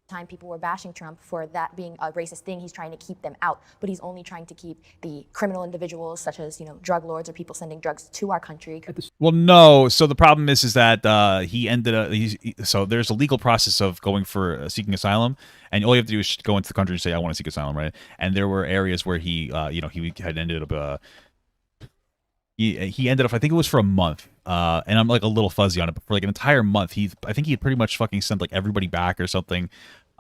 Time people were bashing Trump for that being a racist thing. He's trying to keep them out, but he's only trying to keep the criminal individuals such as, you know, drug lords or people sending drugs to our country. Well, no. So the problem is that he ended up. So there's a legal process of going for seeking asylum, and all you have to do is go into the country and say I want to seek asylum, right? And there were areas where he, you know, he had ended up. He ended up, I think it was for a month, and I'm like a little fuzzy on it, but for like an entire month, I think he had pretty much fucking sent like everybody back or something,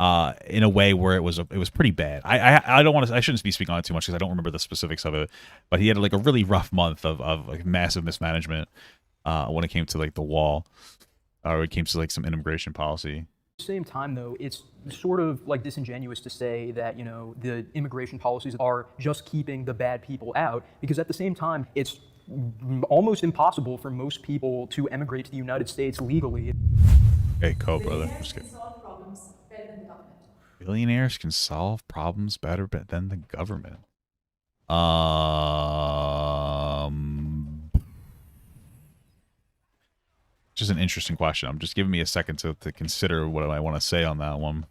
in a way where it was pretty bad. I don't want to, I shouldn't be speaking on it too much because I don't remember the specifics of it, but he had like a really rough month of like massive mismanagement, when it came to like the wall, or it came to like some immigration policy. At the same time, though, it's sort of like disingenuous to say that, you know, the immigration policies are just keeping the bad people out, because at the same time, it's almost impossible for most people to emigrate to the United States legally. Okay, brother. Just kidding. Billionaires can solve problems better than the government. Just an interesting question. I'm just giving me a second to consider what I want to say on that one.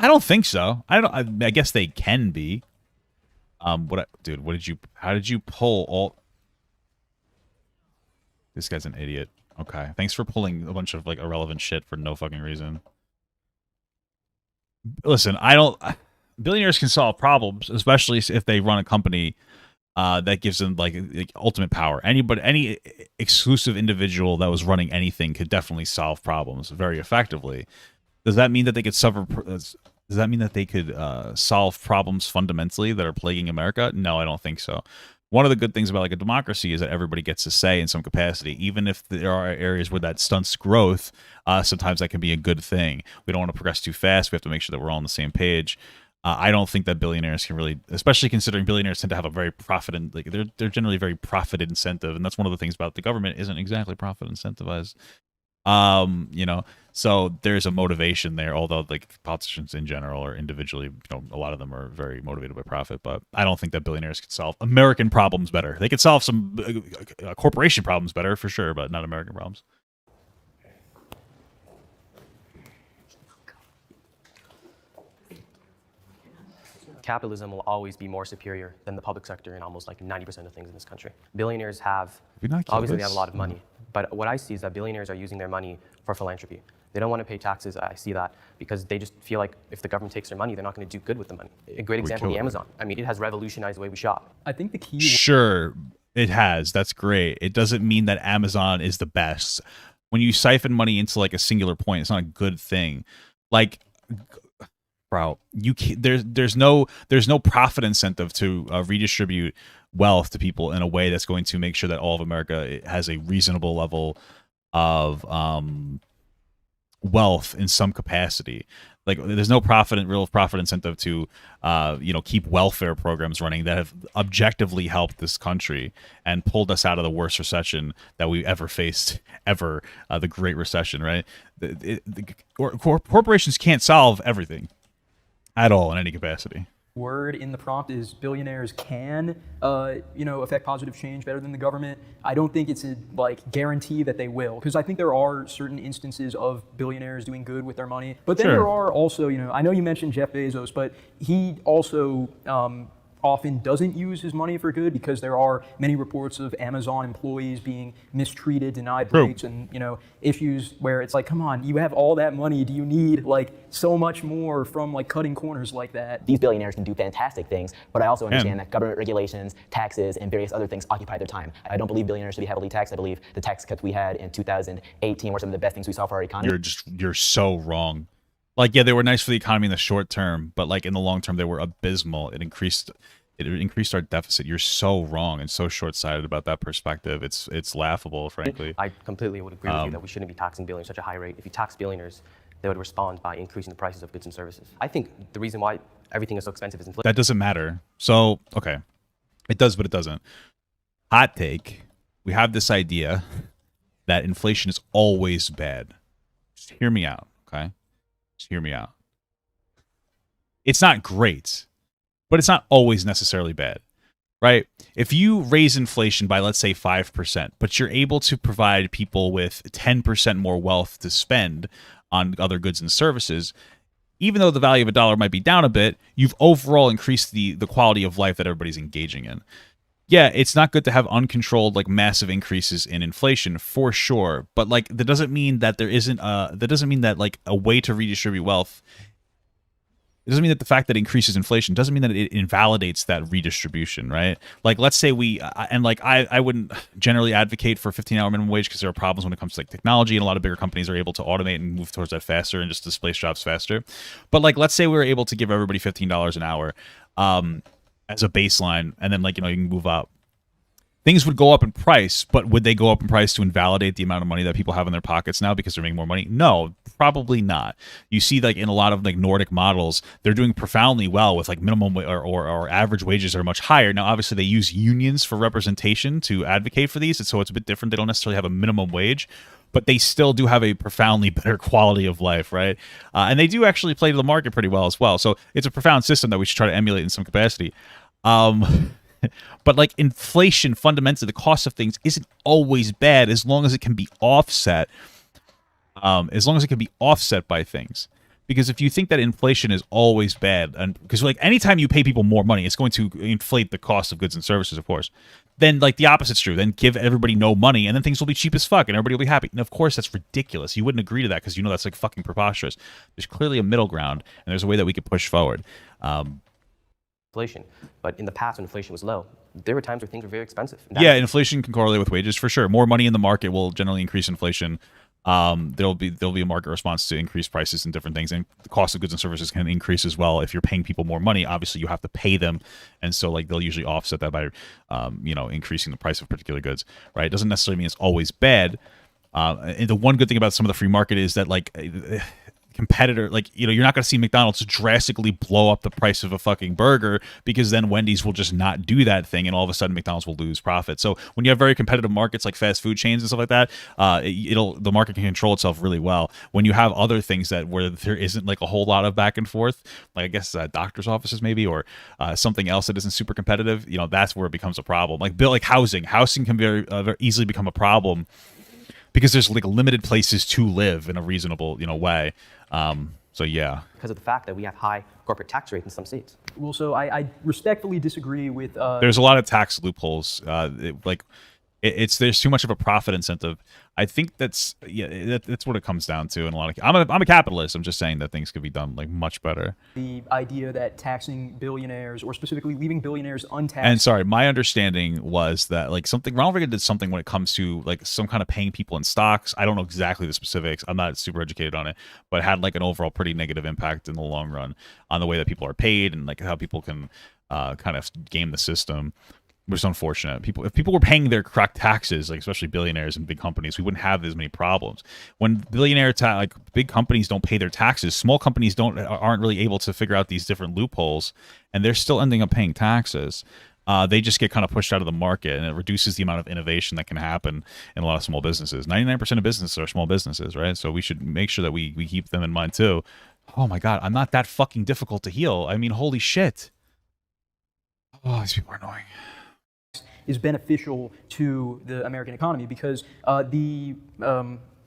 I don't think so. I guess they can be. Dude, how did you pull all? This guy's an idiot. Okay. Thanks for pulling a bunch of like irrelevant shit for no fucking reason. Listen, billionaires can solve problems, especially if they run a company that gives them like ultimate power. Any exclusive individual that was running anything could definitely solve problems very effectively. Does that mean that they could solve problems fundamentally that are plaguing America? No, I don't think so. One of the good things about like a democracy is that everybody gets a say in some capacity, even if there are areas where that stunts growth. Sometimes that can be a good thing. We don't want to progress too fast. We have to make sure that we're all on the same page. I don't think that billionaires can really, especially considering billionaires tend to have a very they're generally very profit incentive, and that's one of the things about the government isn't exactly profit incentivized. You know, so there's a motivation there, although like politicians in general or individually, you know, a lot of them are very motivated by profit, but I don't think that billionaires could solve American problems better. They could solve some corporation problems better for sure, but not American problems. Capitalism will always be more superior than the public sector in almost like 90% of things in this country. Billionaires obviously they have a lot of money, but what I see is that billionaires are using their money for philanthropy. They don't want to pay taxes. I see that because they just feel like if the government takes their money, they're not going to do good with the money. A great example would be Amazon. I mean, it has revolutionized the way we shop. I think the key... Sure, it has. That's great. It doesn't mean that Amazon is the best. When you siphon money into like a singular point, it's not a good thing. Like... Bro, there's no profit incentive to redistribute wealth to people in a way that's going to make sure that all of America has a reasonable level of wealth in some capacity. Like there's no real profit incentive to keep welfare programs running that have objectively helped this country and pulled us out of the worst recession that we ever faced the Great Recession, right? Corporations can't solve everything at all in any capacity. word in the prompt is billionaires can, affect positive change better than the government. I don't think it's a guarantee that they will, because I think there are certain instances of billionaires doing good with their money. But then there are also, I know you mentioned Jeff Bezos, but he also often doesn't use his money for good, because there are many reports of Amazon employees being mistreated, denied breaks, and issues where it's like, come on, you have all that money, do you need so much more from cutting corners like that? These billionaires can do fantastic things, but I also understand that government regulations, taxes, and various other things occupy their time. I don't believe billionaires should be heavily taxed. I believe the tax cuts we had in 2018 were some of the best things we saw for our economy. You're so wrong. Yeah, they were nice for the economy in the short term, but in the long term, they were abysmal. It increased our deficit. You're so wrong and so short-sighted about that perspective. It's laughable, frankly. I completely would agree with you that we shouldn't be taxing billionaires at such a high rate. If you tax billionaires, they would respond by increasing the prices of goods and services. I think the reason why everything is so expensive is inflation. That doesn't matter. So, okay. It does, but it doesn't. Hot take. We have this idea that inflation is always bad. Just hear me out, okay? Just hear me out. It's not great, but it's not always necessarily bad, right? If you raise inflation by, let's say, 5%, but you're able to provide people with 10% more wealth to spend on other goods and services, even though the value of a dollar might be down a bit, you've overall increased the quality of life that everybody's engaging in. Yeah, it's not good to have uncontrolled, massive increases in inflation, for sure. But, that doesn't mean that there isn't that doesn't mean that, a way to redistribute wealth. It doesn't mean that the fact that it increases inflation doesn't mean that it invalidates that redistribution, right? Let's say I wouldn't generally advocate for 15-hour minimum wage, because there are problems when it comes to technology, and a lot of bigger companies are able to automate and move towards that faster and just displace jobs faster. But let's say we were able to give everybody $15 an hour as a baseline, and then you can move up. Things would go up in price, but would they go up in price to invalidate the amount of money that people have in their pockets now because they're making more money? No, probably not. You see, in a lot of Nordic models, they're doing profoundly well with minimum or average wages are much higher. Now, obviously, they use unions for representation to advocate for these, and so it's a bit different. They don't necessarily have a minimum wage, but they still do have a profoundly better quality of life, right? And they do actually play to the market pretty well as well. So it's a profound system that we should try to emulate in some capacity. But inflation, fundamentally, the cost of things isn't always bad as long as it can be offset. As long as it can be offset by things. Because if you think that inflation is always bad, and because anytime you pay people more money, it's going to inflate the cost of goods and services, of course. Then the opposite's true. Then give everybody no money, and then things will be cheap as fuck, and everybody will be happy. And of course, that's ridiculous. You wouldn't agree to that because that's fucking preposterous. There's clearly a middle ground, and there's a way that we could push forward. Inflation, but in the past when inflation was low, there were times where things were very expensive. Yeah, inflation can correlate with wages for sure. More money in the market will generally increase inflation. There'll be a market response to increased prices and different things, and the cost of goods and services can increase as well. If you're paying people more money, obviously you have to pay them, and so they'll usually offset that by increasing the price of particular goods. Right? It doesn't necessarily mean it's always bad. And the one good thing about some of the free market is that competitor, you're not going to see McDonald's drastically blow up the price of a fucking burger, because then Wendy's will just not do that thing, and all of a sudden McDonald's will lose profit. So when you have very competitive markets like fast food chains and stuff like that, the market can control itself really well. When you have other things where there isn't a whole lot of back and forth, I guess doctors' offices maybe, or something else that isn't super competitive, that's where it becomes a problem. Housing can very easily become a problem, because there's limited places to live in a reasonable way. So yeah. Because of the fact that we have high corporate tax rates in some states. Well, so I respectfully disagree with. There's a lot of tax loopholes. There's too much of a profit incentive. I think that's what it comes down to in a lot of. I'm a capitalist. I'm just saying that things could be done much better. The idea that taxing billionaires, or specifically leaving billionaires untaxed. And sorry, my understanding was that Ronald Reagan did something when it comes to some kind of paying people in stocks. I don't know exactly the specifics. I'm not super educated on it, but it had an overall pretty negative impact in the long run on the way that people are paid and how people can kind of game the system. Which is unfortunate. If people were paying their correct taxes, especially billionaires and big companies, we wouldn't have as many problems. When big companies don't pay their taxes, small companies aren't really able to figure out these different loopholes, and they're still ending up paying taxes. They just get kind of pushed out of the market, and it reduces the amount of innovation that can happen in a lot of small businesses. 99% of businesses are small businesses, right? So we should make sure that we keep them in mind too. Oh my God, I'm not that fucking difficult to heal. I mean, holy shit. Oh, these people are annoying. Is beneficial to the American economy because the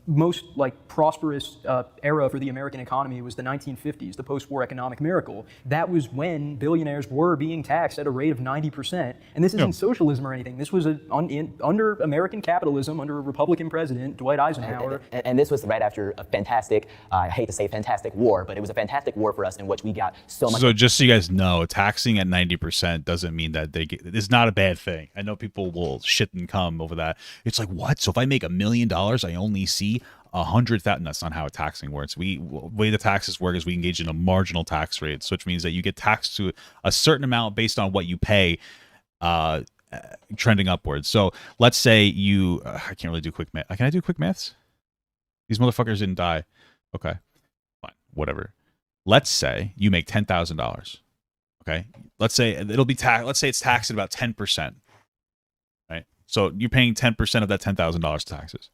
most prosperous era for the American economy was the 1950s, the post-war economic miracle. That was when billionaires were being taxed at a rate of 90%. And this isn't socialism or anything. This was under American capitalism, under a Republican president, Dwight Eisenhower. And this was right after a fantastic, I hate to say fantastic war, but it was a fantastic war for us in which we got so much. So just so you guys know, taxing at 90% doesn't mean that it's not a bad thing. I know people will shit and come over that. It's like, what? So if I make $1 million, I only see 100,000. That's not how taxing works. The way the taxes work is we engage in a marginal tax rate, which means that you get taxed to a certain amount based on what you pay, trending upwards. So let's say you, I can't really do quick math. Can I do quick maths? These motherfuckers didn't die. Okay, fine, whatever. Let's say you make $10,000. Okay, let's say it'll be taxed. Let's say it's taxed at about 10%. Right. So you're paying 10% of that $10,000 taxes.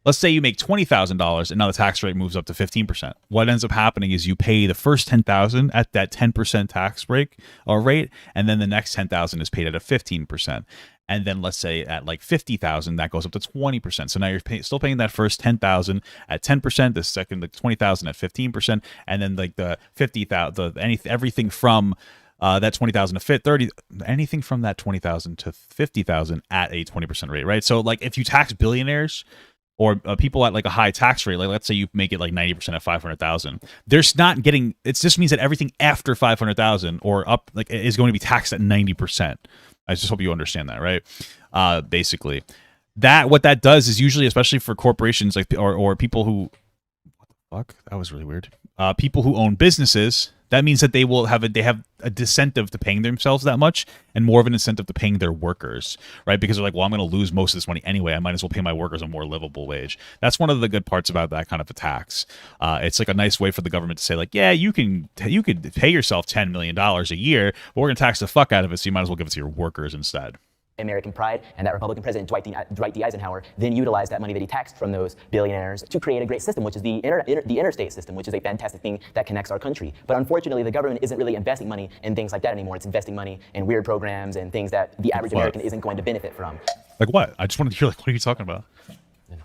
Let's say you make $20,000 and now the tax rate moves up to 15%. What ends up happening is you pay the first $10,000 at that 10% tax break or rate, and then the next $10,000 is paid at a 15%. And then let's say at like $50,000, that goes up to 20%. So now you're still paying that first $10,000 at 10%, the second the $20,000 at 15%, and then like the $50,000, everything from that 20,000 to 30, anything from that 20,000 to 50,000 at a 20% rate, right? So like if you tax billionaires or people at like a high tax rate, like let's say you make it like 90% at 500,000, there's not getting, it just means that everything after 500,000 or up like is going to be taxed at 90%. I just hope you understand that, right? Basically, what that does is usually, especially for corporations like or people who, what the fuck? That was really weird. People who own businesses, that means that they have a disincentive to paying themselves that much and more of an incentive to paying their workers, right? Because they're like, well, I'm going to lose most of this money anyway. I might as well pay my workers a more livable wage. That's one of the good parts about that kind of a tax. It's like a nice way for the government to say like, yeah, you could pay yourself $10 million a year, but we're going to tax the fuck out of it, so you might as well give it to your workers instead. American pride, and that Republican president, Dwight D. Eisenhower, then utilized that money that he taxed from those billionaires to create a great system, which is the interstate system, which is a fantastic thing that connects our country. But unfortunately, the government isn't really investing money in things like that anymore. It's investing money in weird programs and things that the average American isn't going to benefit from. Like what? I just wanted to hear, like, what are you talking about?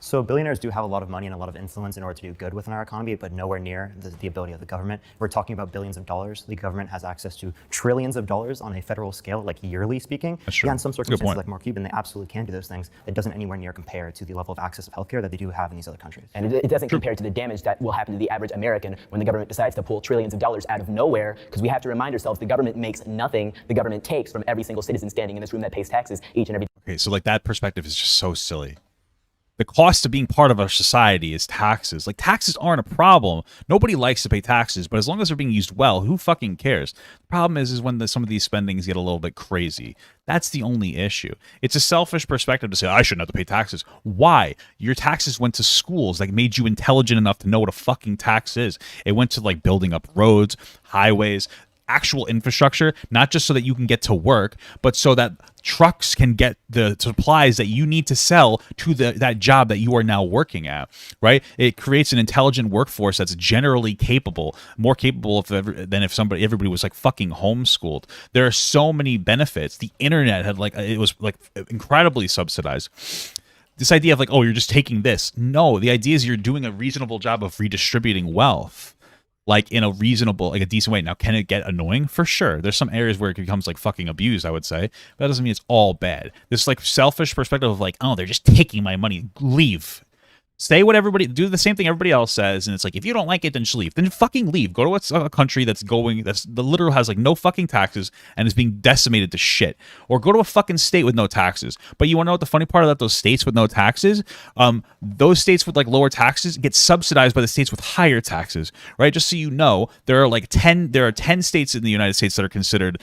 So billionaires do have a lot of money and a lot of influence in order to do good within our economy, but nowhere near the ability of the government. We're talking about billions of dollars. The government has access to trillions of dollars on a federal scale, like yearly speaking. That's true. Yeah, in some circumstances, like Mark Cuban, they absolutely can do those things. It doesn't anywhere near compare to the level of access of healthcare that they do have in these other countries. And it doesn't compare to the damage that will happen to the average American when the government decides to pull trillions of dollars out of nowhere, because we have to remind ourselves the government makes nothing. The government takes from every single citizen standing in this room that pays taxes each and every day. Okay, so like that perspective is just so silly. The cost of being part of our society is taxes. Like, taxes aren't a problem. Nobody likes to pay taxes, but as long as they're being used well, who fucking cares? The problem is when some of these spendings get a little bit crazy. That's the only issue. It's a selfish perspective to say, I shouldn't have to pay taxes. Why? Your taxes went to schools that made you intelligent enough to know what a fucking tax is. It went to, like, building up roads, highways, actual infrastructure, not just so that you can get to work, but so that trucks can get the supplies that you need to sell to that job that you are now working at, right? It creates an intelligent workforce that's generally capable, more capable than if everybody was like fucking homeschooled. There are so many benefits. The internet it was incredibly subsidized. This idea of like, oh, you're just taking this. No, the idea is you're doing a reasonable job of redistributing wealth. Like in a reasonable, like a decent way. Now, can it get annoying? For sure. There's some areas where it becomes like fucking abused, I would say. But that doesn't mean it's all bad. This like selfish perspective of like, oh, they're just taking my money. Leave. Say what do the same thing everybody else says, and it's like, if you don't like it, then just leave. Then fucking leave. Go to a country that's the literal has like no fucking taxes and is being decimated to shit. Or go to a fucking state with no taxes. But you want to know what the funny part about those states with no taxes? Those states with like lower taxes get subsidized by the states with higher taxes, right? Just so you know, there are 10 states in the United States that are considered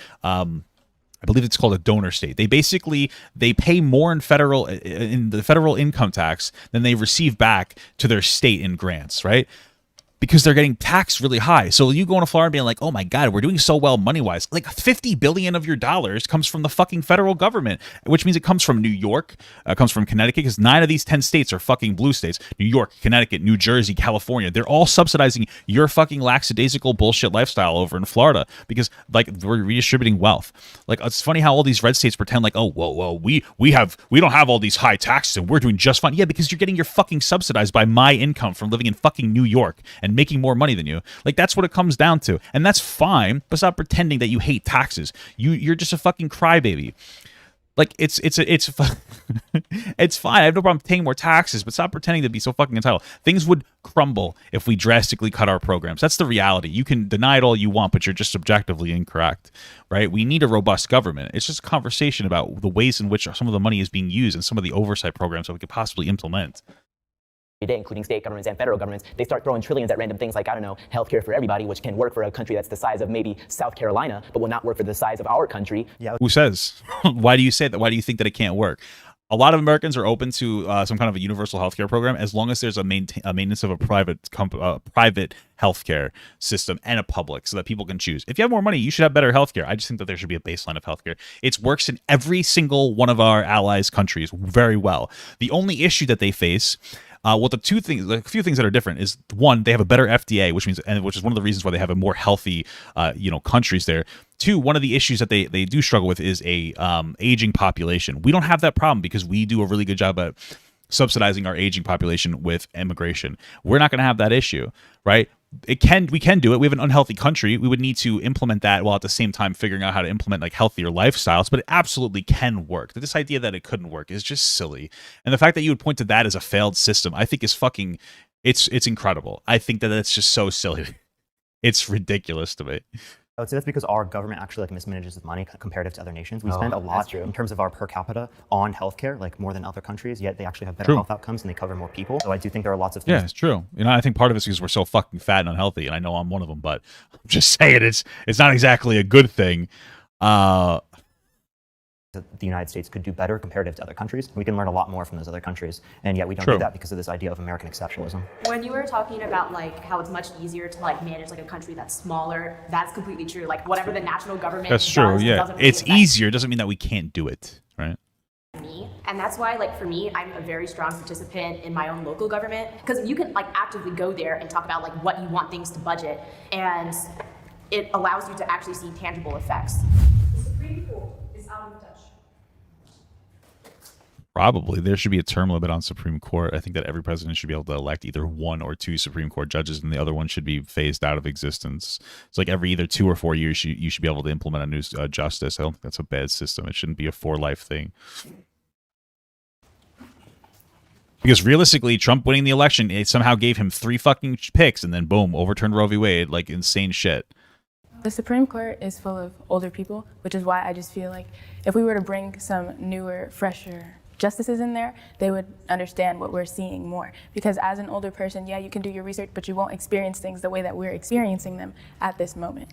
I believe it's called a donor state. They pay more in the federal income tax than they receive back to their state in grants, right? because they're getting taxed really high. So you go into Florida and being like, oh my God, we're doing so well money-wise. Like 50 billion of your dollars comes from the fucking federal government, which means it comes from New York, comes from Connecticut, because 9 of these 10 states are fucking blue states. New York, Connecticut, New Jersey, California. They're all subsidizing your fucking lackadaisical bullshit lifestyle over in Florida because like we're redistributing wealth. Like it's funny how all these red states pretend like, oh, well, we don't have all these high taxes and we're doing just fine. Yeah, because you're getting your fucking subsidized by my income from living in fucking New York and making more money than you. Like that's what it comes down to. And that's fine, but stop pretending that you hate taxes. You're just a fucking crybaby. Like it's it's fine. I have no problem paying more taxes, but stop pretending to be so fucking entitled. Things would crumble if we drastically cut our programs. That's the reality. You can deny it all you want, but you're just objectively incorrect, right? We need a robust government. It's just a conversation about the ways in which some of the money is being used and some of the oversight programs that we could possibly implement. Day, including state governments and federal governments, they start throwing trillions at random things like, I don't know, healthcare for everybody, which can work for a country that's the size of maybe South Carolina, but will not work for the size of our country. Yeah. Who says? Why do you say that? Why do you think that it can't work? A lot of Americans are open to some kind of a universal healthcare program as long as there's a maintenance of a private healthcare system and a public, so that people can choose. If you have more money, you should have better healthcare. I just think that there should be a baseline of healthcare. It works in every single one of our allies' countries very well. The only issue that they face, well, a few things that are different is, one, they have a better FDA, which is one of the reasons why they have a more healthy, countries there. 2, one of the issues that they do struggle with is a aging population. We don't have that problem because we do a really good job at subsidizing our aging population with immigration. We're not going to have that issue, right? We can do it. We have an unhealthy country. We would need to implement that while at the same time figuring out how to implement like healthier lifestyles, but it absolutely can work. This idea that it couldn't work is just silly. And the fact that you would point to that as a failed system, I think is fucking, it's incredible. I think that that's just so silly. It's ridiculous to me. I would say that's because our government actually like mismanages money comparative to other nations. We spend a lot in terms of our per capita on healthcare, like more than other countries, yet they actually have better health outcomes and they cover more people. So I do think there are lots of things. Yeah, it's true. I think part of it's because we're so fucking fat and unhealthy, and I know I'm one of them, but I'm just saying it's not exactly a good thing. The United States could do better comparative to other countries. We can learn a lot more from those other countries, and yet we don't do that because of this idea of American exceptionalism. When you were talking about like how it's much easier to like manage like a country that's smaller, that's completely true. Like whatever the national government that's true. does, Yeah, it's easier. Doesn't mean that we can't do it, right? And that's why, like, for me, I'm a very strong participant in my own local government, because you can like actively go there and talk about like what you want things to budget, and it allows you to actually see tangible effects. The Supreme Court is out of touch. Probably. There should be a term limit on Supreme Court. I think that every president should be able to elect either 1 or 2 Supreme Court judges, and the other one should be phased out of existence. It's like every either 2 or 4 years, you should be able to implement a new justice. I don't think that's a bad system. It shouldn't be a for-life thing. Because realistically, Trump winning the election, it somehow gave him 3 fucking picks, and then boom, overturned Roe v. Wade, like insane shit. The Supreme Court is full of older people, which is why I just feel like if we were to bring some newer, fresher justices in there, they would understand what we're seeing more. Because as an older person, yeah, you can do your research, but you won't experience things the way that we're experiencing them at this moment.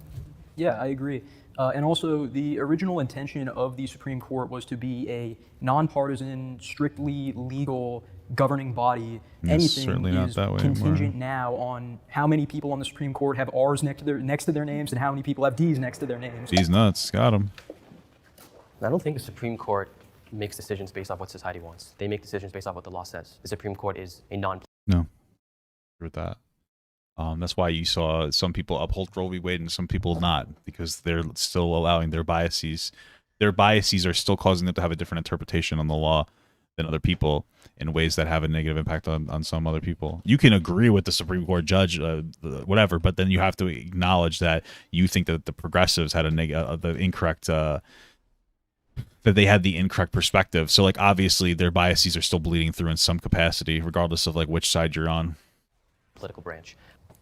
Yeah, I agree. And also, the original intention of the Supreme Court was to be a nonpartisan, strictly legal governing body. Anything is contingent now on how many people on the Supreme Court have R's next to their names and how many people have D's next to their names. D's nuts, got him. I don't think the Supreme Court makes decisions based off what society wants. They make decisions based off what the law says. The Supreme Court is a No, agree with that. That's why you saw some people uphold Roe v. Wade and some people not, because they're still allowing their biases. Their biases are still causing them to have a different interpretation on the law than other people in ways that have a negative impact on some other people. You can agree with the Supreme Court judge, whatever, but then you have to acknowledge that you think that the progressives had the incorrect that they had the incorrect perspective. So like obviously their biases are still bleeding through in some capacity, regardless of like which side you're on. Political branch.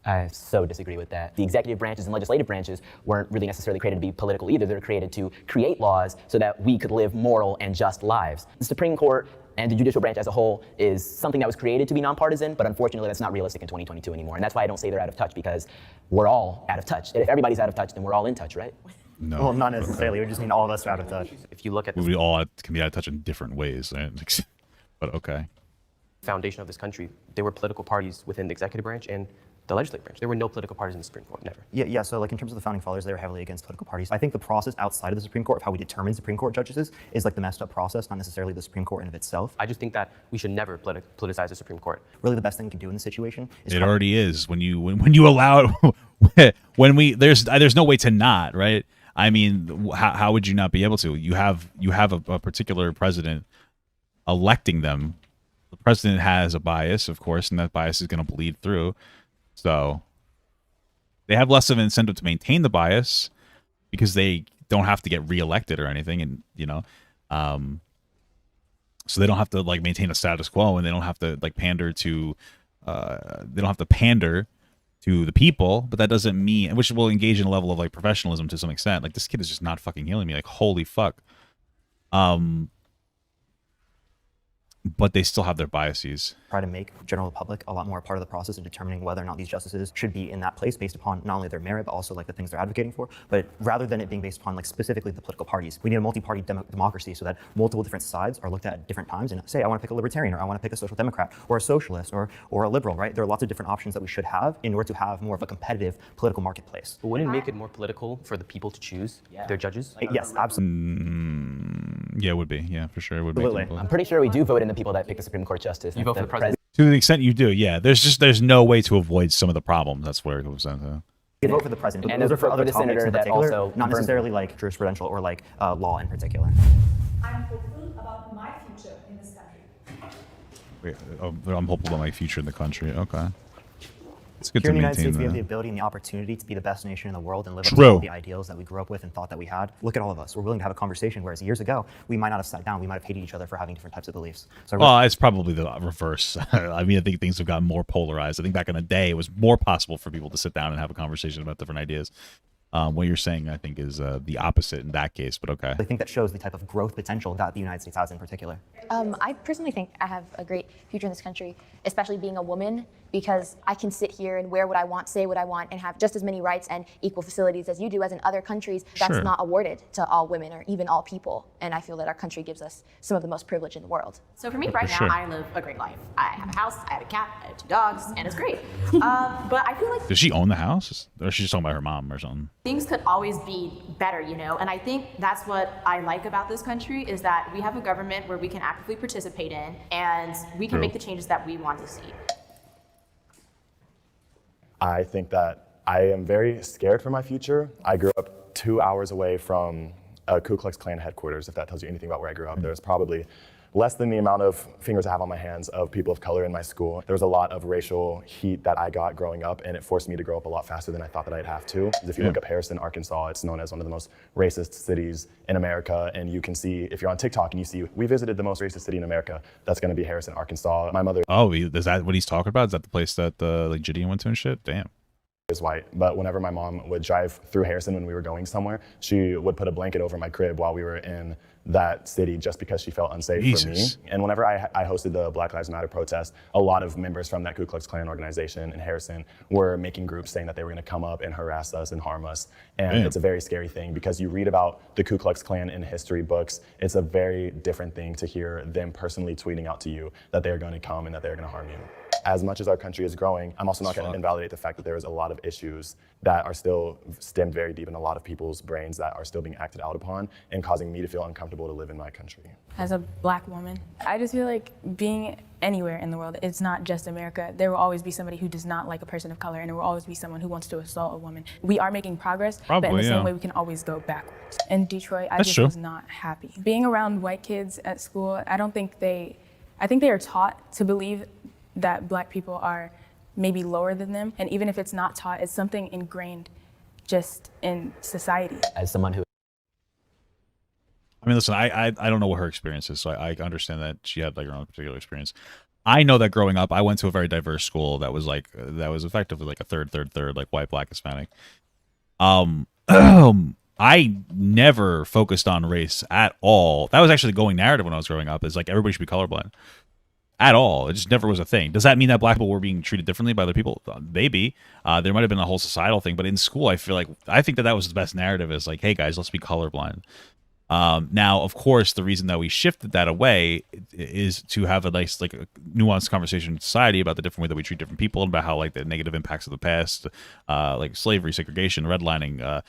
I so disagree with that. The executive branches and legislative branches weren't really necessarily created to be political either. They're created to create laws so that we could live moral and just lives. The Supreme Court and the judicial branch as a whole is something that was created to be nonpartisan, but unfortunately that's not realistic in 2022 anymore. And that's why I don't say they're out of touch, because we're all out of touch. If everybody's out of touch, then we're all in touch, right? No. Well, not necessarily. We just mean all of us are out of touch. If you look at we all can be out of touch in different ways, right? But okay. Foundation of this country, there were political parties within the executive branch and the legislative branch. There were no political parties in the Supreme Court, never. Yeah, so like in terms of the founding fathers, they were heavily against political parties. I think the process outside of the Supreme Court of how we determine Supreme Court judges is like the messed up process, not necessarily the Supreme Court in of itself. I just think that we should never politicize the Supreme Court. Really the best thing we can do in this situation is— It already is when you allow it, there's no way to not, right? I mean, how would you not be able to? You have a particular president electing them. The president has a bias, of course, and that bias is going to bleed through. So they have less of an incentive to maintain the bias because they don't have to get reelected or anything, and so they don't have to like maintain a status quo, and they don't have to like pander to the people. But that doesn't mean, which will engage in a level of like professionalism to some extent. Like, this kid is just not fucking healing me. Like, holy fuck. But they still have their biases. Try to make the general public a lot more a part of the process of determining whether or not these justices should be in that place based upon not only their merit, but also like the things they're advocating for. But rather than it being based upon like specifically the political parties, we need a multi-party democracy so that multiple different sides are looked at different times and say, I want to pick a libertarian, or I want to pick a social democrat, or a socialist, or a liberal, right? There are lots of different options that we should have in order to have more of a competitive political marketplace. But wouldn't it make it more political for the people to choose their judges? Yes, absolutely. Yeah, it would be. Yeah, for sure. It would be. I'm pretty sure we do vote in the people that pick the Supreme Court justice. You vote for the president? To the extent you do, yeah. There's no way to avoid some of the problems. That's where it comes down to. You vote for the president. And those are for other the topics senator in that particular, also not necessarily like jurisprudential or like law in particular. I'm hopeful about my future in this country. Wait, I'm hopeful about my future in the country. Okay. It's good Here to in the United maintain States, we have the that. ability and the opportunity to be the best nation in the world and live up to all the ideals that we grew up with and thought that we had. Look at all of us. We're willing to have a conversation, whereas years ago, we might not have sat down. We might have hated each other for having different types of beliefs. So well, it's probably the reverse. I mean, I think things have gotten more polarized. I think back in the day, it was more possible for people to sit down and have a conversation about different ideas. What you're saying, I think, is the opposite in that case, but okay. I think that shows the type of growth potential that the United States has in particular. I personally think I have a great future in this country, especially being a woman, because I can sit here and wear what I want, say what I want, and have just as many rights and equal facilities as you do, as in other countries. That's Sure. not awarded to all women or even all people. And I feel that our country gives us some of the most privilege in the world. So for me right For now, sure. I live a great life. I have a house, I have a cat, I have 2 dogs, and it's great. But I feel like Does she own the house? Or is she just talking about her mom or something? things could always be better, you know? And I think that's what I like about this country, is that we have a government where we can actively participate in, and we can True. make the changes that we want to see. I think that I am very scared for my future. I grew up 2 hours away from a Ku Klux Klan headquarters, if that tells you anything about where I grew up. There's probably less than the amount of fingers I have on my hands of people of color in my school. There was a lot of racial heat that I got growing up, and it forced me to grow up a lot faster than I thought that I'd have to. If you look up Harrison, Arkansas, it's known as one of the most racist cities in America, and you can see, if you're on TikTok and you see, we visited the most racist city in America, that's gonna be Harrison, Arkansas. My mother— Oh, is that what he's talking about? Is that the place that like Gideon went to and shit? Damn. is white, but whenever my mom would drive through Harrison when we were going somewhere, she would put a blanket over my crib while we were in that city just because she felt unsafe for me. And whenever I hosted the Black Lives Matter protest, a lot of members from that Ku Klux Klan organization in Harrison were making groups saying that they were gonna come up and harass us and harm us. And it's a very scary thing because you read about the Ku Klux Klan in history books. It's a very different thing to hear them personally tweeting out to you that they're gonna come and that they're gonna harm you. As much as our country is growing, I'm also not going to invalidate the fact that there is a lot of issues that are still stemmed very deep in a lot of people's brains that are still being acted out upon and causing me to feel uncomfortable to live in my country. As a Black woman, I just feel like being anywhere in the world, it's not just America. There will always be somebody who does not like a person of color, and there will always be someone who wants to assault a woman. We are making progress, but in the same way, we can always go backwards. In Detroit, I just was not happy. Being around white kids at school, I think they are taught to believe that Black people are maybe lower than them. And even if it's not taught, it's something ingrained just in society. As someone who— I mean, listen, I don't know what her experience is, so I understand that she had like her own particular experience. I know that growing up, I went to a very diverse school that was effectively like a third, like white, Black, Hispanic. I never focused on race at all. That was actually the going narrative when I was growing up, is like everybody should be colorblind. At all. It just never was a thing. Does that mean that Black people were being treated differently by other people? Maybe. There might have been a whole societal thing, but in school, I think that was the best narrative, is like, hey guys, let's be colorblind. Now, of course, the reason that we shifted that away is to have a nice, like, a nuanced conversation in society about the different way that we treat different people and about how, like, the negative impacts of the past, like slavery, segregation, redlining,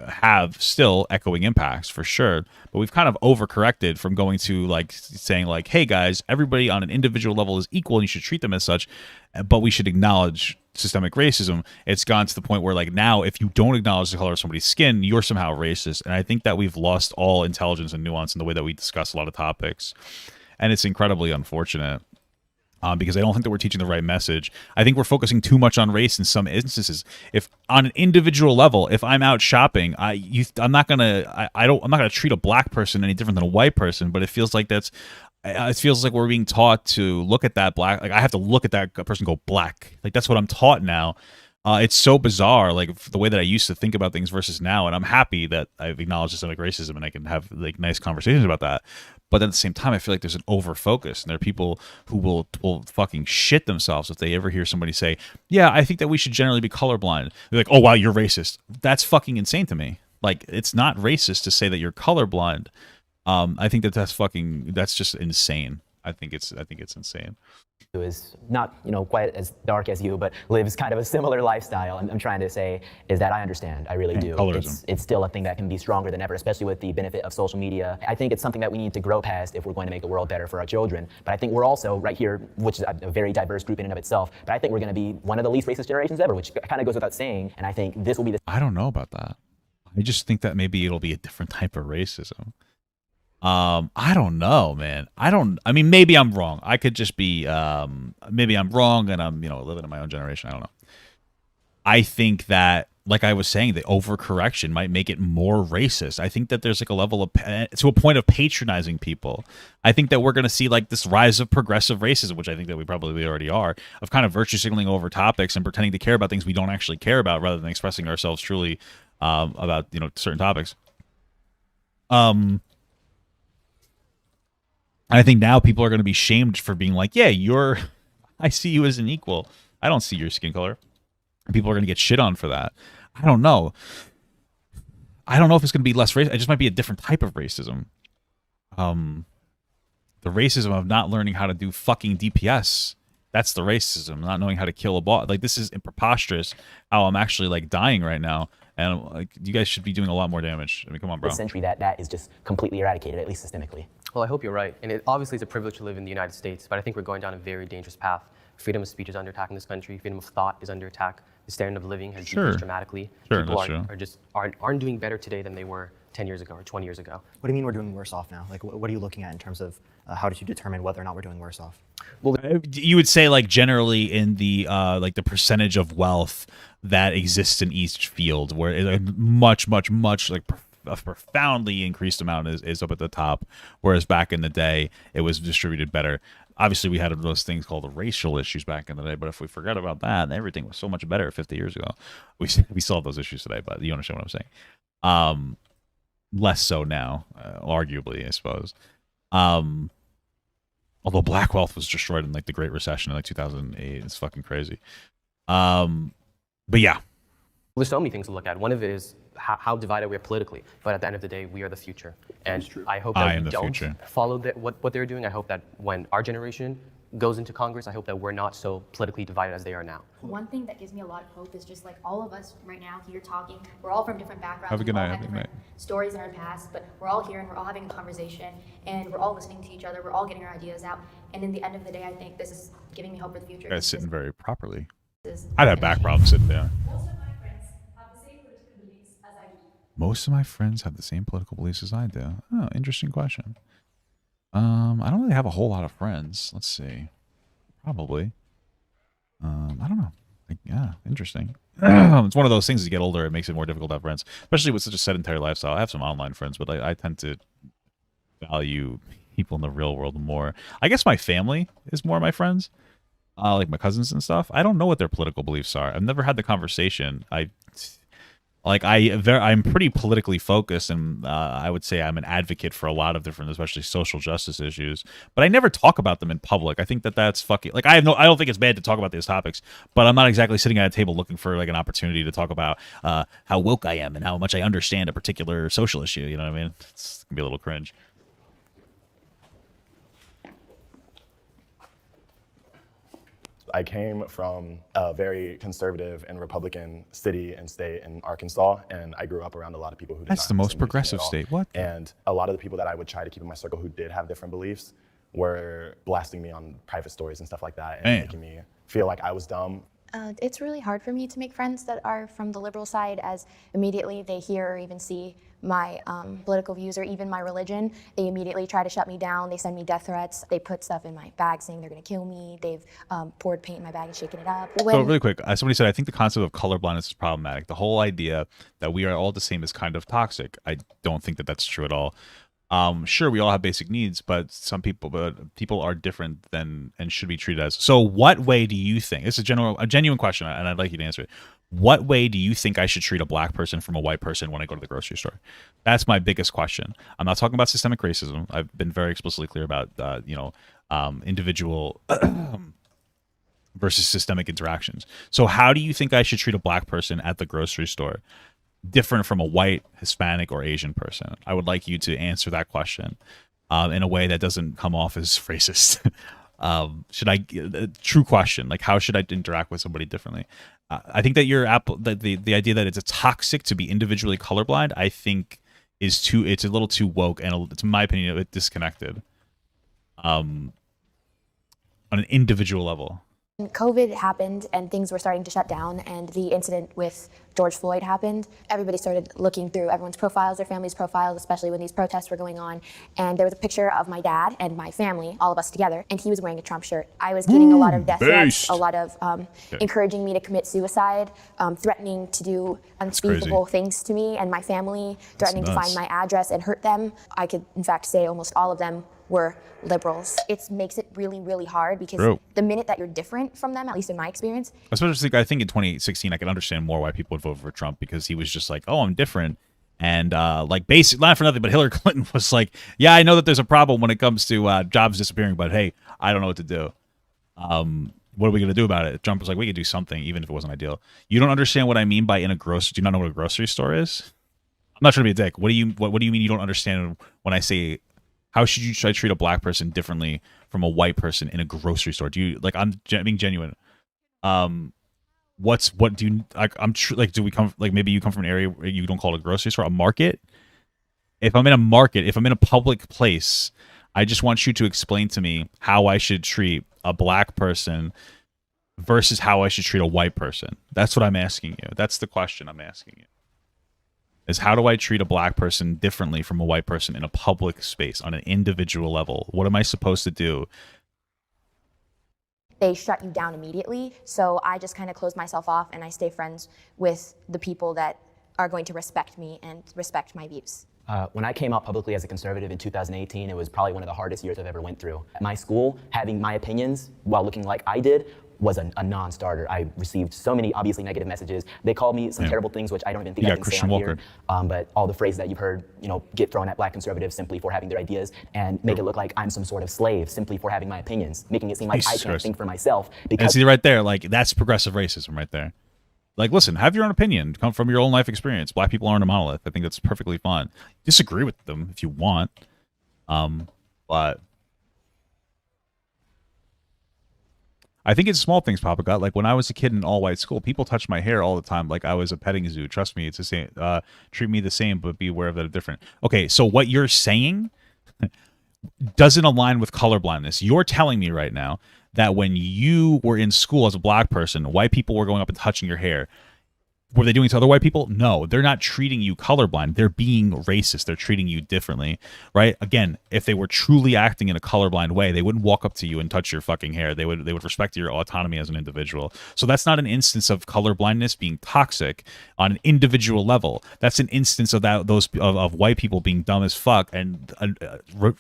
have still echoing impacts for sure. But we've kind of overcorrected from going to, like, saying, like, hey guys, everybody on an individual level is equal and you should treat them as such, but we should acknowledge systemic racism. It's gone to the point where, like, now if you don't acknowledge the color of somebody's skin, you're somehow racist. And I think that we've lost all intelligence and nuance in the way that we discuss a lot of topics, and it's incredibly unfortunate. Because I don't think that we're teaching the right message. I think we're focusing too much on race in some instances. If on an individual level, if I'm out shopping, I'm not gonna treat a black person any different than a white person. But it feels like it feels like we're being taught to look at that black, like I have to look at that person and go black. Like that's what I'm taught now. It's so bizarre, like the way that I used to think about things versus now. And I'm happy that I've acknowledged systemic racism and I can have like nice conversations about that. But at the same time, I feel like there's an over focus, and there are people who will fucking shit themselves if they ever hear somebody say, "Yeah, I think that we should generally be colorblind." They're like, "Oh wow, you're racist." That's fucking insane to me. Like, it's not racist to say that you're colorblind. I think that's just insane. I think it's insane. Who is not, quite as dark as you, but lives kind of a similar lifestyle. I'm trying to say is that I understand. I really do. Colorism. It's still a thing that can be stronger than ever, especially with the benefit of social media. I think it's something that we need to grow past if we're going to make the world better for our children. But I think we're also right here, which is a very diverse group in and of itself, but I think we're going to be one of the least racist generations ever, which kind of goes without saying. And I think this will be the... I don't know about that. I just think that maybe it'll be a different type of racism. I don't know, man. I mean, maybe I'm wrong. I could just be, maybe I'm wrong and I'm, living in my own generation. I don't know. I think that, like I was saying, the overcorrection might make it more racist. I think that there's like a level of, to a point of patronizing people. I think that we're going to see like this rise of progressive racism, which I think that we probably already are, of kind of virtue signaling over topics and pretending to care about things we don't actually care about rather than expressing ourselves truly, about, certain topics. I think now people are going to be shamed for being like, yeah, I see you as an equal. I don't see your skin color. And people are going to get shit on for that. I don't know. I don't know if it's going to be less racist. It just might be a different type of racism. The racism of not learning how to do fucking DPS. That's the racism, not knowing how to kill a boss. Like, this is preposterous how I'm actually like dying right now. And like, you guys should be doing a lot more damage. I mean, come on, bro. Century that is just completely eradicated, at least systemically. Well, I hope you're right. And it obviously is a privilege to live in the United States, but I think we're going down a very dangerous path. Freedom of speech is under attack in this country. Freedom of thought is under attack. The standard of living has decreased dramatically. People aren't doing better today than they were 10 years ago or 20 years ago. What do you mean we're doing worse off now? Like, what are you looking at in terms of how did you determine whether or not we're doing worse off? Well, you would say like generally in the like the percentage of wealth that exists in each field, where a much like a profoundly increased amount is up at the top, whereas back in the day it was distributed better. Obviously, we had those things called the racial issues back in the day, but if we forget about that, everything was so much better 50 years ago. We still have those issues today, but you understand what I'm saying. Less so now, arguably, I suppose. Although black wealth was destroyed in like the Great Recession in like 2008, it's fucking crazy. But yeah. Well, there's so many things to look at. One of it is how divided we are politically, but at the end of the day, we are the future. And I hope that we don't follow what they're doing. I hope that when our generation goes into Congress, I hope that we're not so politically divided as they are now. One thing that gives me a lot of hope is just like all of us right now here talking, we're all from different backgrounds. Have a good night. Have different stories in our past, but we're all here and we're all having a conversation and we're all listening to each other. We're all getting our ideas out. And in the end of the day, I think this is giving me hope for the future. You guys sitting very properly. I'd have back problems sitting there. Most of my friends have the same political beliefs as I do. Oh, interesting question. I don't really have a whole lot of friends. Let's see. Probably. I don't know. Yeah, interesting. It's one of those things as you get older, it makes it more difficult to have friends, especially with such a sedentary lifestyle. I have some online friends, but I tend to value people in the real world more. I guess my family is more my friends, like my cousins and stuff. I don't know what their political beliefs are. I've never had the conversation. I Like I'm pretty politically focused, and I would say I'm an advocate for a lot of different, especially social justice issues. But I never talk about them in public. I think that that's fucking like I don't think it's bad to talk about these topics, but I'm not exactly sitting at a table looking for like an opportunity to talk about how woke I am and how much I understand a particular social issue. You know what I mean? It's gonna be a little cringe. I came from a very conservative and Republican city and state in Arkansas, and I grew up around a lot of people who did That's not the most disagree with me progressive at all. state. What? And a lot of the people that I would try to keep in my circle who did have different beliefs were blasting me on private stories and stuff like that, and making me feel like I was dumb. It's really hard for me to make friends that are from the liberal side, as immediately they hear or even see my political views or even my religion, they immediately try to shut me down. They send me death threats. They put stuff in my bag saying they're going to kill me. They've poured paint in my bag and shaken it up. So really quick, somebody said, I think the concept of colorblindness is problematic. The whole idea that we are all the same is kind of toxic. I don't think that that's true at all. Sure, we all have basic needs, but people are different than and should be treated as. So what way do you think, this is a genuine question, and I'd like you to answer it. What way do you think I should treat a black person from a white person when I go to the grocery store? That's my biggest question. I'm not talking about systemic racism. I've been very explicitly clear about, individual versus systemic interactions. So how do you think I should treat a black person at the grocery store different from a white, Hispanic, or Asian person? I would like you to answer that question in a way that doesn't come off as racist. True question, like how should I interact with somebody differently? I think that the idea that it's a toxic to be individually colorblind, I think it's a little too woke, and it's, in my opinion, a bit disconnected on an individual level. COVID happened and things were starting to shut down, and the incident with George Floyd happened. Everybody started looking through everyone's profiles, their family's profiles, especially when these protests were going on. And there was a picture of my dad and my family, all of us together, and he was wearing a Trump shirt. I was getting a lot of death threats, a lot of encouraging me to commit suicide, threatening to do unspeakable things to me and my family, threatening to find my address and hurt them. I could, in fact, say almost all of them were liberals. It makes it really, really hard because the minute that you're different from them, at least in my experience. Especially, I think in 2016, I could understand more why people would vote for Trump, because he was just like, oh, I'm different. And basically, not for nothing, but Hillary Clinton was like, yeah, I know that there's a problem when it comes to jobs disappearing, but hey, I don't know what to do. What are we going to do about it? Trump was like, we could do something, even if it wasn't ideal. You don't understand what I mean by do you not know what a grocery store is? I'm not trying to be a dick. What do you mean you don't understand when I say, how should I treat a black person differently from a white person in a grocery store? Do you being genuine? Do we come, maybe you come from an area where you don't call it a grocery store, a market? If I'm in a market, if I'm in a public place, I just want you to explain to me how I should treat a black person versus how I should treat a white person. That's what I'm asking you. That's the question I'm asking you. Is how do I treat a black person differently from a white person in a public space on an individual level? What am I supposed to do? They shut you down immediately. So I just kind of close myself off and I stay friends with the people that are going to respect me and respect my views. When I came out publicly as a conservative in 2018, it was probably one of the hardest years I've ever went through. At my school, having my opinions while looking like I did was a non-starter. I received so many obviously negative messages. They called me some terrible things, which I don't even think I can say on here. But all the phrases that you've heard, get thrown at black conservatives simply for having their ideas and make it look like I'm some sort of slave simply for having my opinions, making it seem like I can't think for myself. And see right there, that's progressive racism right there. Listen, have your own opinion, come from your own life experience. Black people aren't a monolith. I think that's perfectly fine. Disagree with them if you want, but I think it's small things, Papa got. Like when I was a kid in all-white school, people touched my hair all the time like I was a petting zoo. Trust me, it's the same. Treat me the same, but be aware of that I'm different. Okay, so what you're saying doesn't align with colorblindness. You're telling me right now that when you were in school as a black person, white people were going up and touching your hair. Were they doing it to other white people? No, they're not treating you colorblind. They're being racist. They're treating you differently, right? Again, if they were truly acting in a colorblind way, they wouldn't walk up to you and touch your fucking hair. They would respect your autonomy as an individual. So that's not an instance of colorblindness being toxic on an individual level. That's an instance of of white people being dumb as fuck and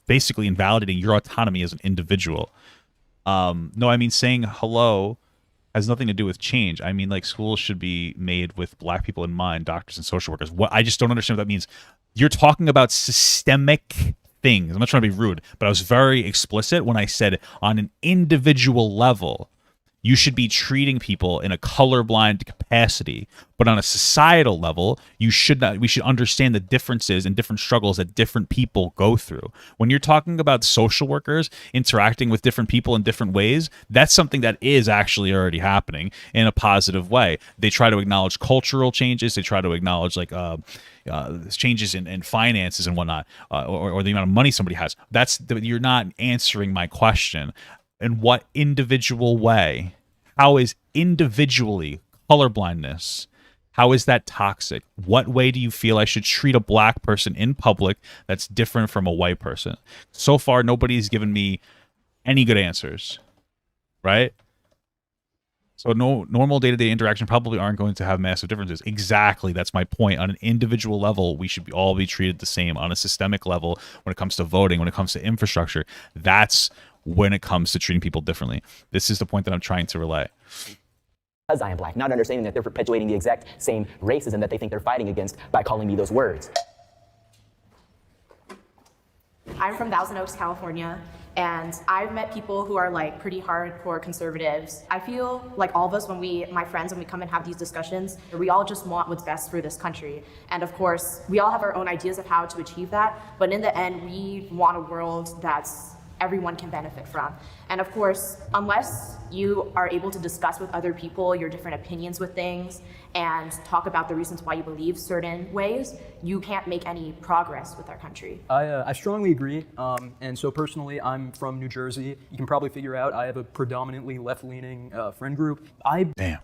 basically invalidating your autonomy as an individual. No, I mean saying hello has nothing to do with change. I mean, like, schools should be made with black people in mind, doctors and social workers. What I just don't understand what that means. You're talking about systemic things. I'm not trying to be rude, but I was very explicit when I said on an individual level, you should be treating people in a colorblind capacity, but on a societal level, you should not. We should understand the differences and different struggles that different people go through. When you're talking about social workers interacting with different people in different ways, that's something that is actually already happening in a positive way. They try to acknowledge cultural changes. They try to acknowledge like changes in finances and whatnot, or the amount of money somebody has. You're not answering my question. In what individual way? How is individually colorblindness? How is that toxic? What way do you feel I should treat a black person in public that's different from a white person? So far, nobody's given me any good answers, right? So no normal day-to-day interaction probably aren't going to have massive differences. Exactly, that's my point. On an individual level, we should all be treated the same. On a systemic level, when it comes to voting, when it comes to infrastructure, that's when it comes to treating people differently. This is the point that I'm trying to relay. Because I am black, not understanding that they're perpetuating the exact same racism that they think they're fighting against by calling me those words. I'm from Thousand Oaks, California, and I've met people who are like pretty hardcore conservatives. I feel like all of us, when we come and have these discussions, we all just want what's best for this country. And of course, we all have our own ideas of how to achieve that, but in the end, we want a world that's everyone can benefit from. And of course, unless you are able to discuss with other people your different opinions with things and talk about the reasons why you believe certain ways, you can't make any progress with our country. I strongly agree. And so personally, I'm from New Jersey. You can probably figure out I have a predominantly left-leaning friend group. Damn.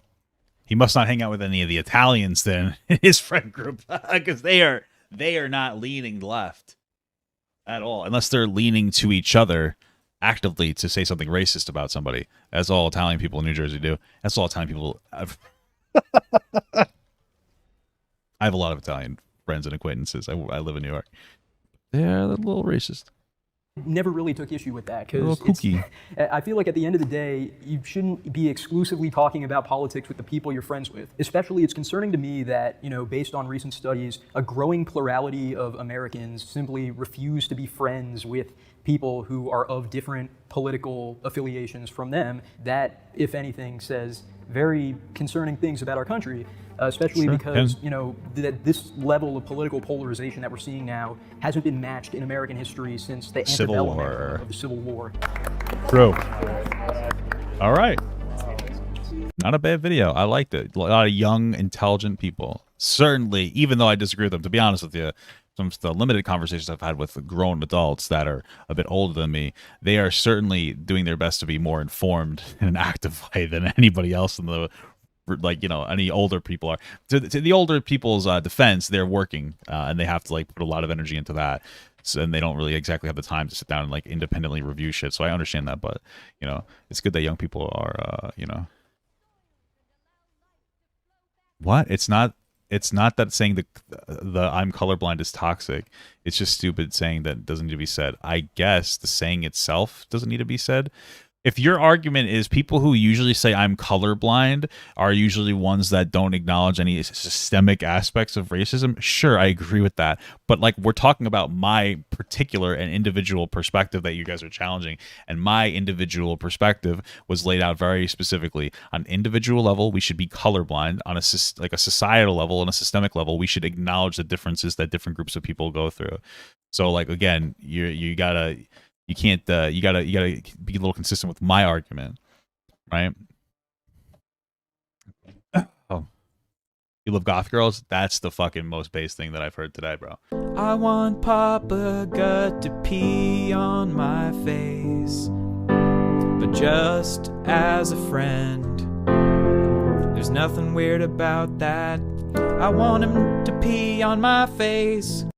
He must not hang out with any of the Italians then in his friend group, because they are not leaning left at all, unless they're leaning to each other actively to say something racist about somebody. That's all Italian people in New Jersey do. That's all Italian people have. I have a lot of Italian friends and acquaintances. I live in New York. They're a little racist. Never really took issue with that because I feel like at the end of the day, you shouldn't be exclusively talking about politics with the people you're friends with. Especially, it's concerning to me that, based on recent studies, a growing plurality of Americans simply refuse to be friends with people who are of different political affiliations from them. That, if anything, says very concerning things about our country. Especially because, that this level of political polarization that we're seeing now hasn't been matched in American history since the antebellum era of the Civil War. True. All right. Not a bad video. I liked it. A lot of young, intelligent people. Certainly, even though I disagree with them, to be honest with you, some of the limited conversations I've had with grown adults that are a bit older than me, they are certainly doing their best to be more informed in an active way than anybody else in the any older people are. To the older people's defense, they're working and they have to put a lot of energy into that, and they don't really exactly have the time to sit down and independently review shit. So I understand that, but it's good that young people are what? It's not that saying the I'm colorblind is toxic. It's just stupid saying that doesn't need to be said. I guess the saying itself doesn't need to be said. If your argument is people who usually say I'm colorblind are usually ones that don't acknowledge any systemic aspects of racism, sure, I agree with that. But we're talking about my particular and individual perspective that you guys are challenging, and my individual perspective was laid out very specifically. On an individual level, we should be colorblind. On a societal level, on a systemic level, we should acknowledge the differences that different groups of people go through. So again, you gotta be a little consistent with my argument, right? Oh, you love goth girls? That's the fucking most base thing that I've heard today, bro. I want Papa Gut to pee on my face, but just as a friend. There's nothing weird about that. I want him to pee on my face.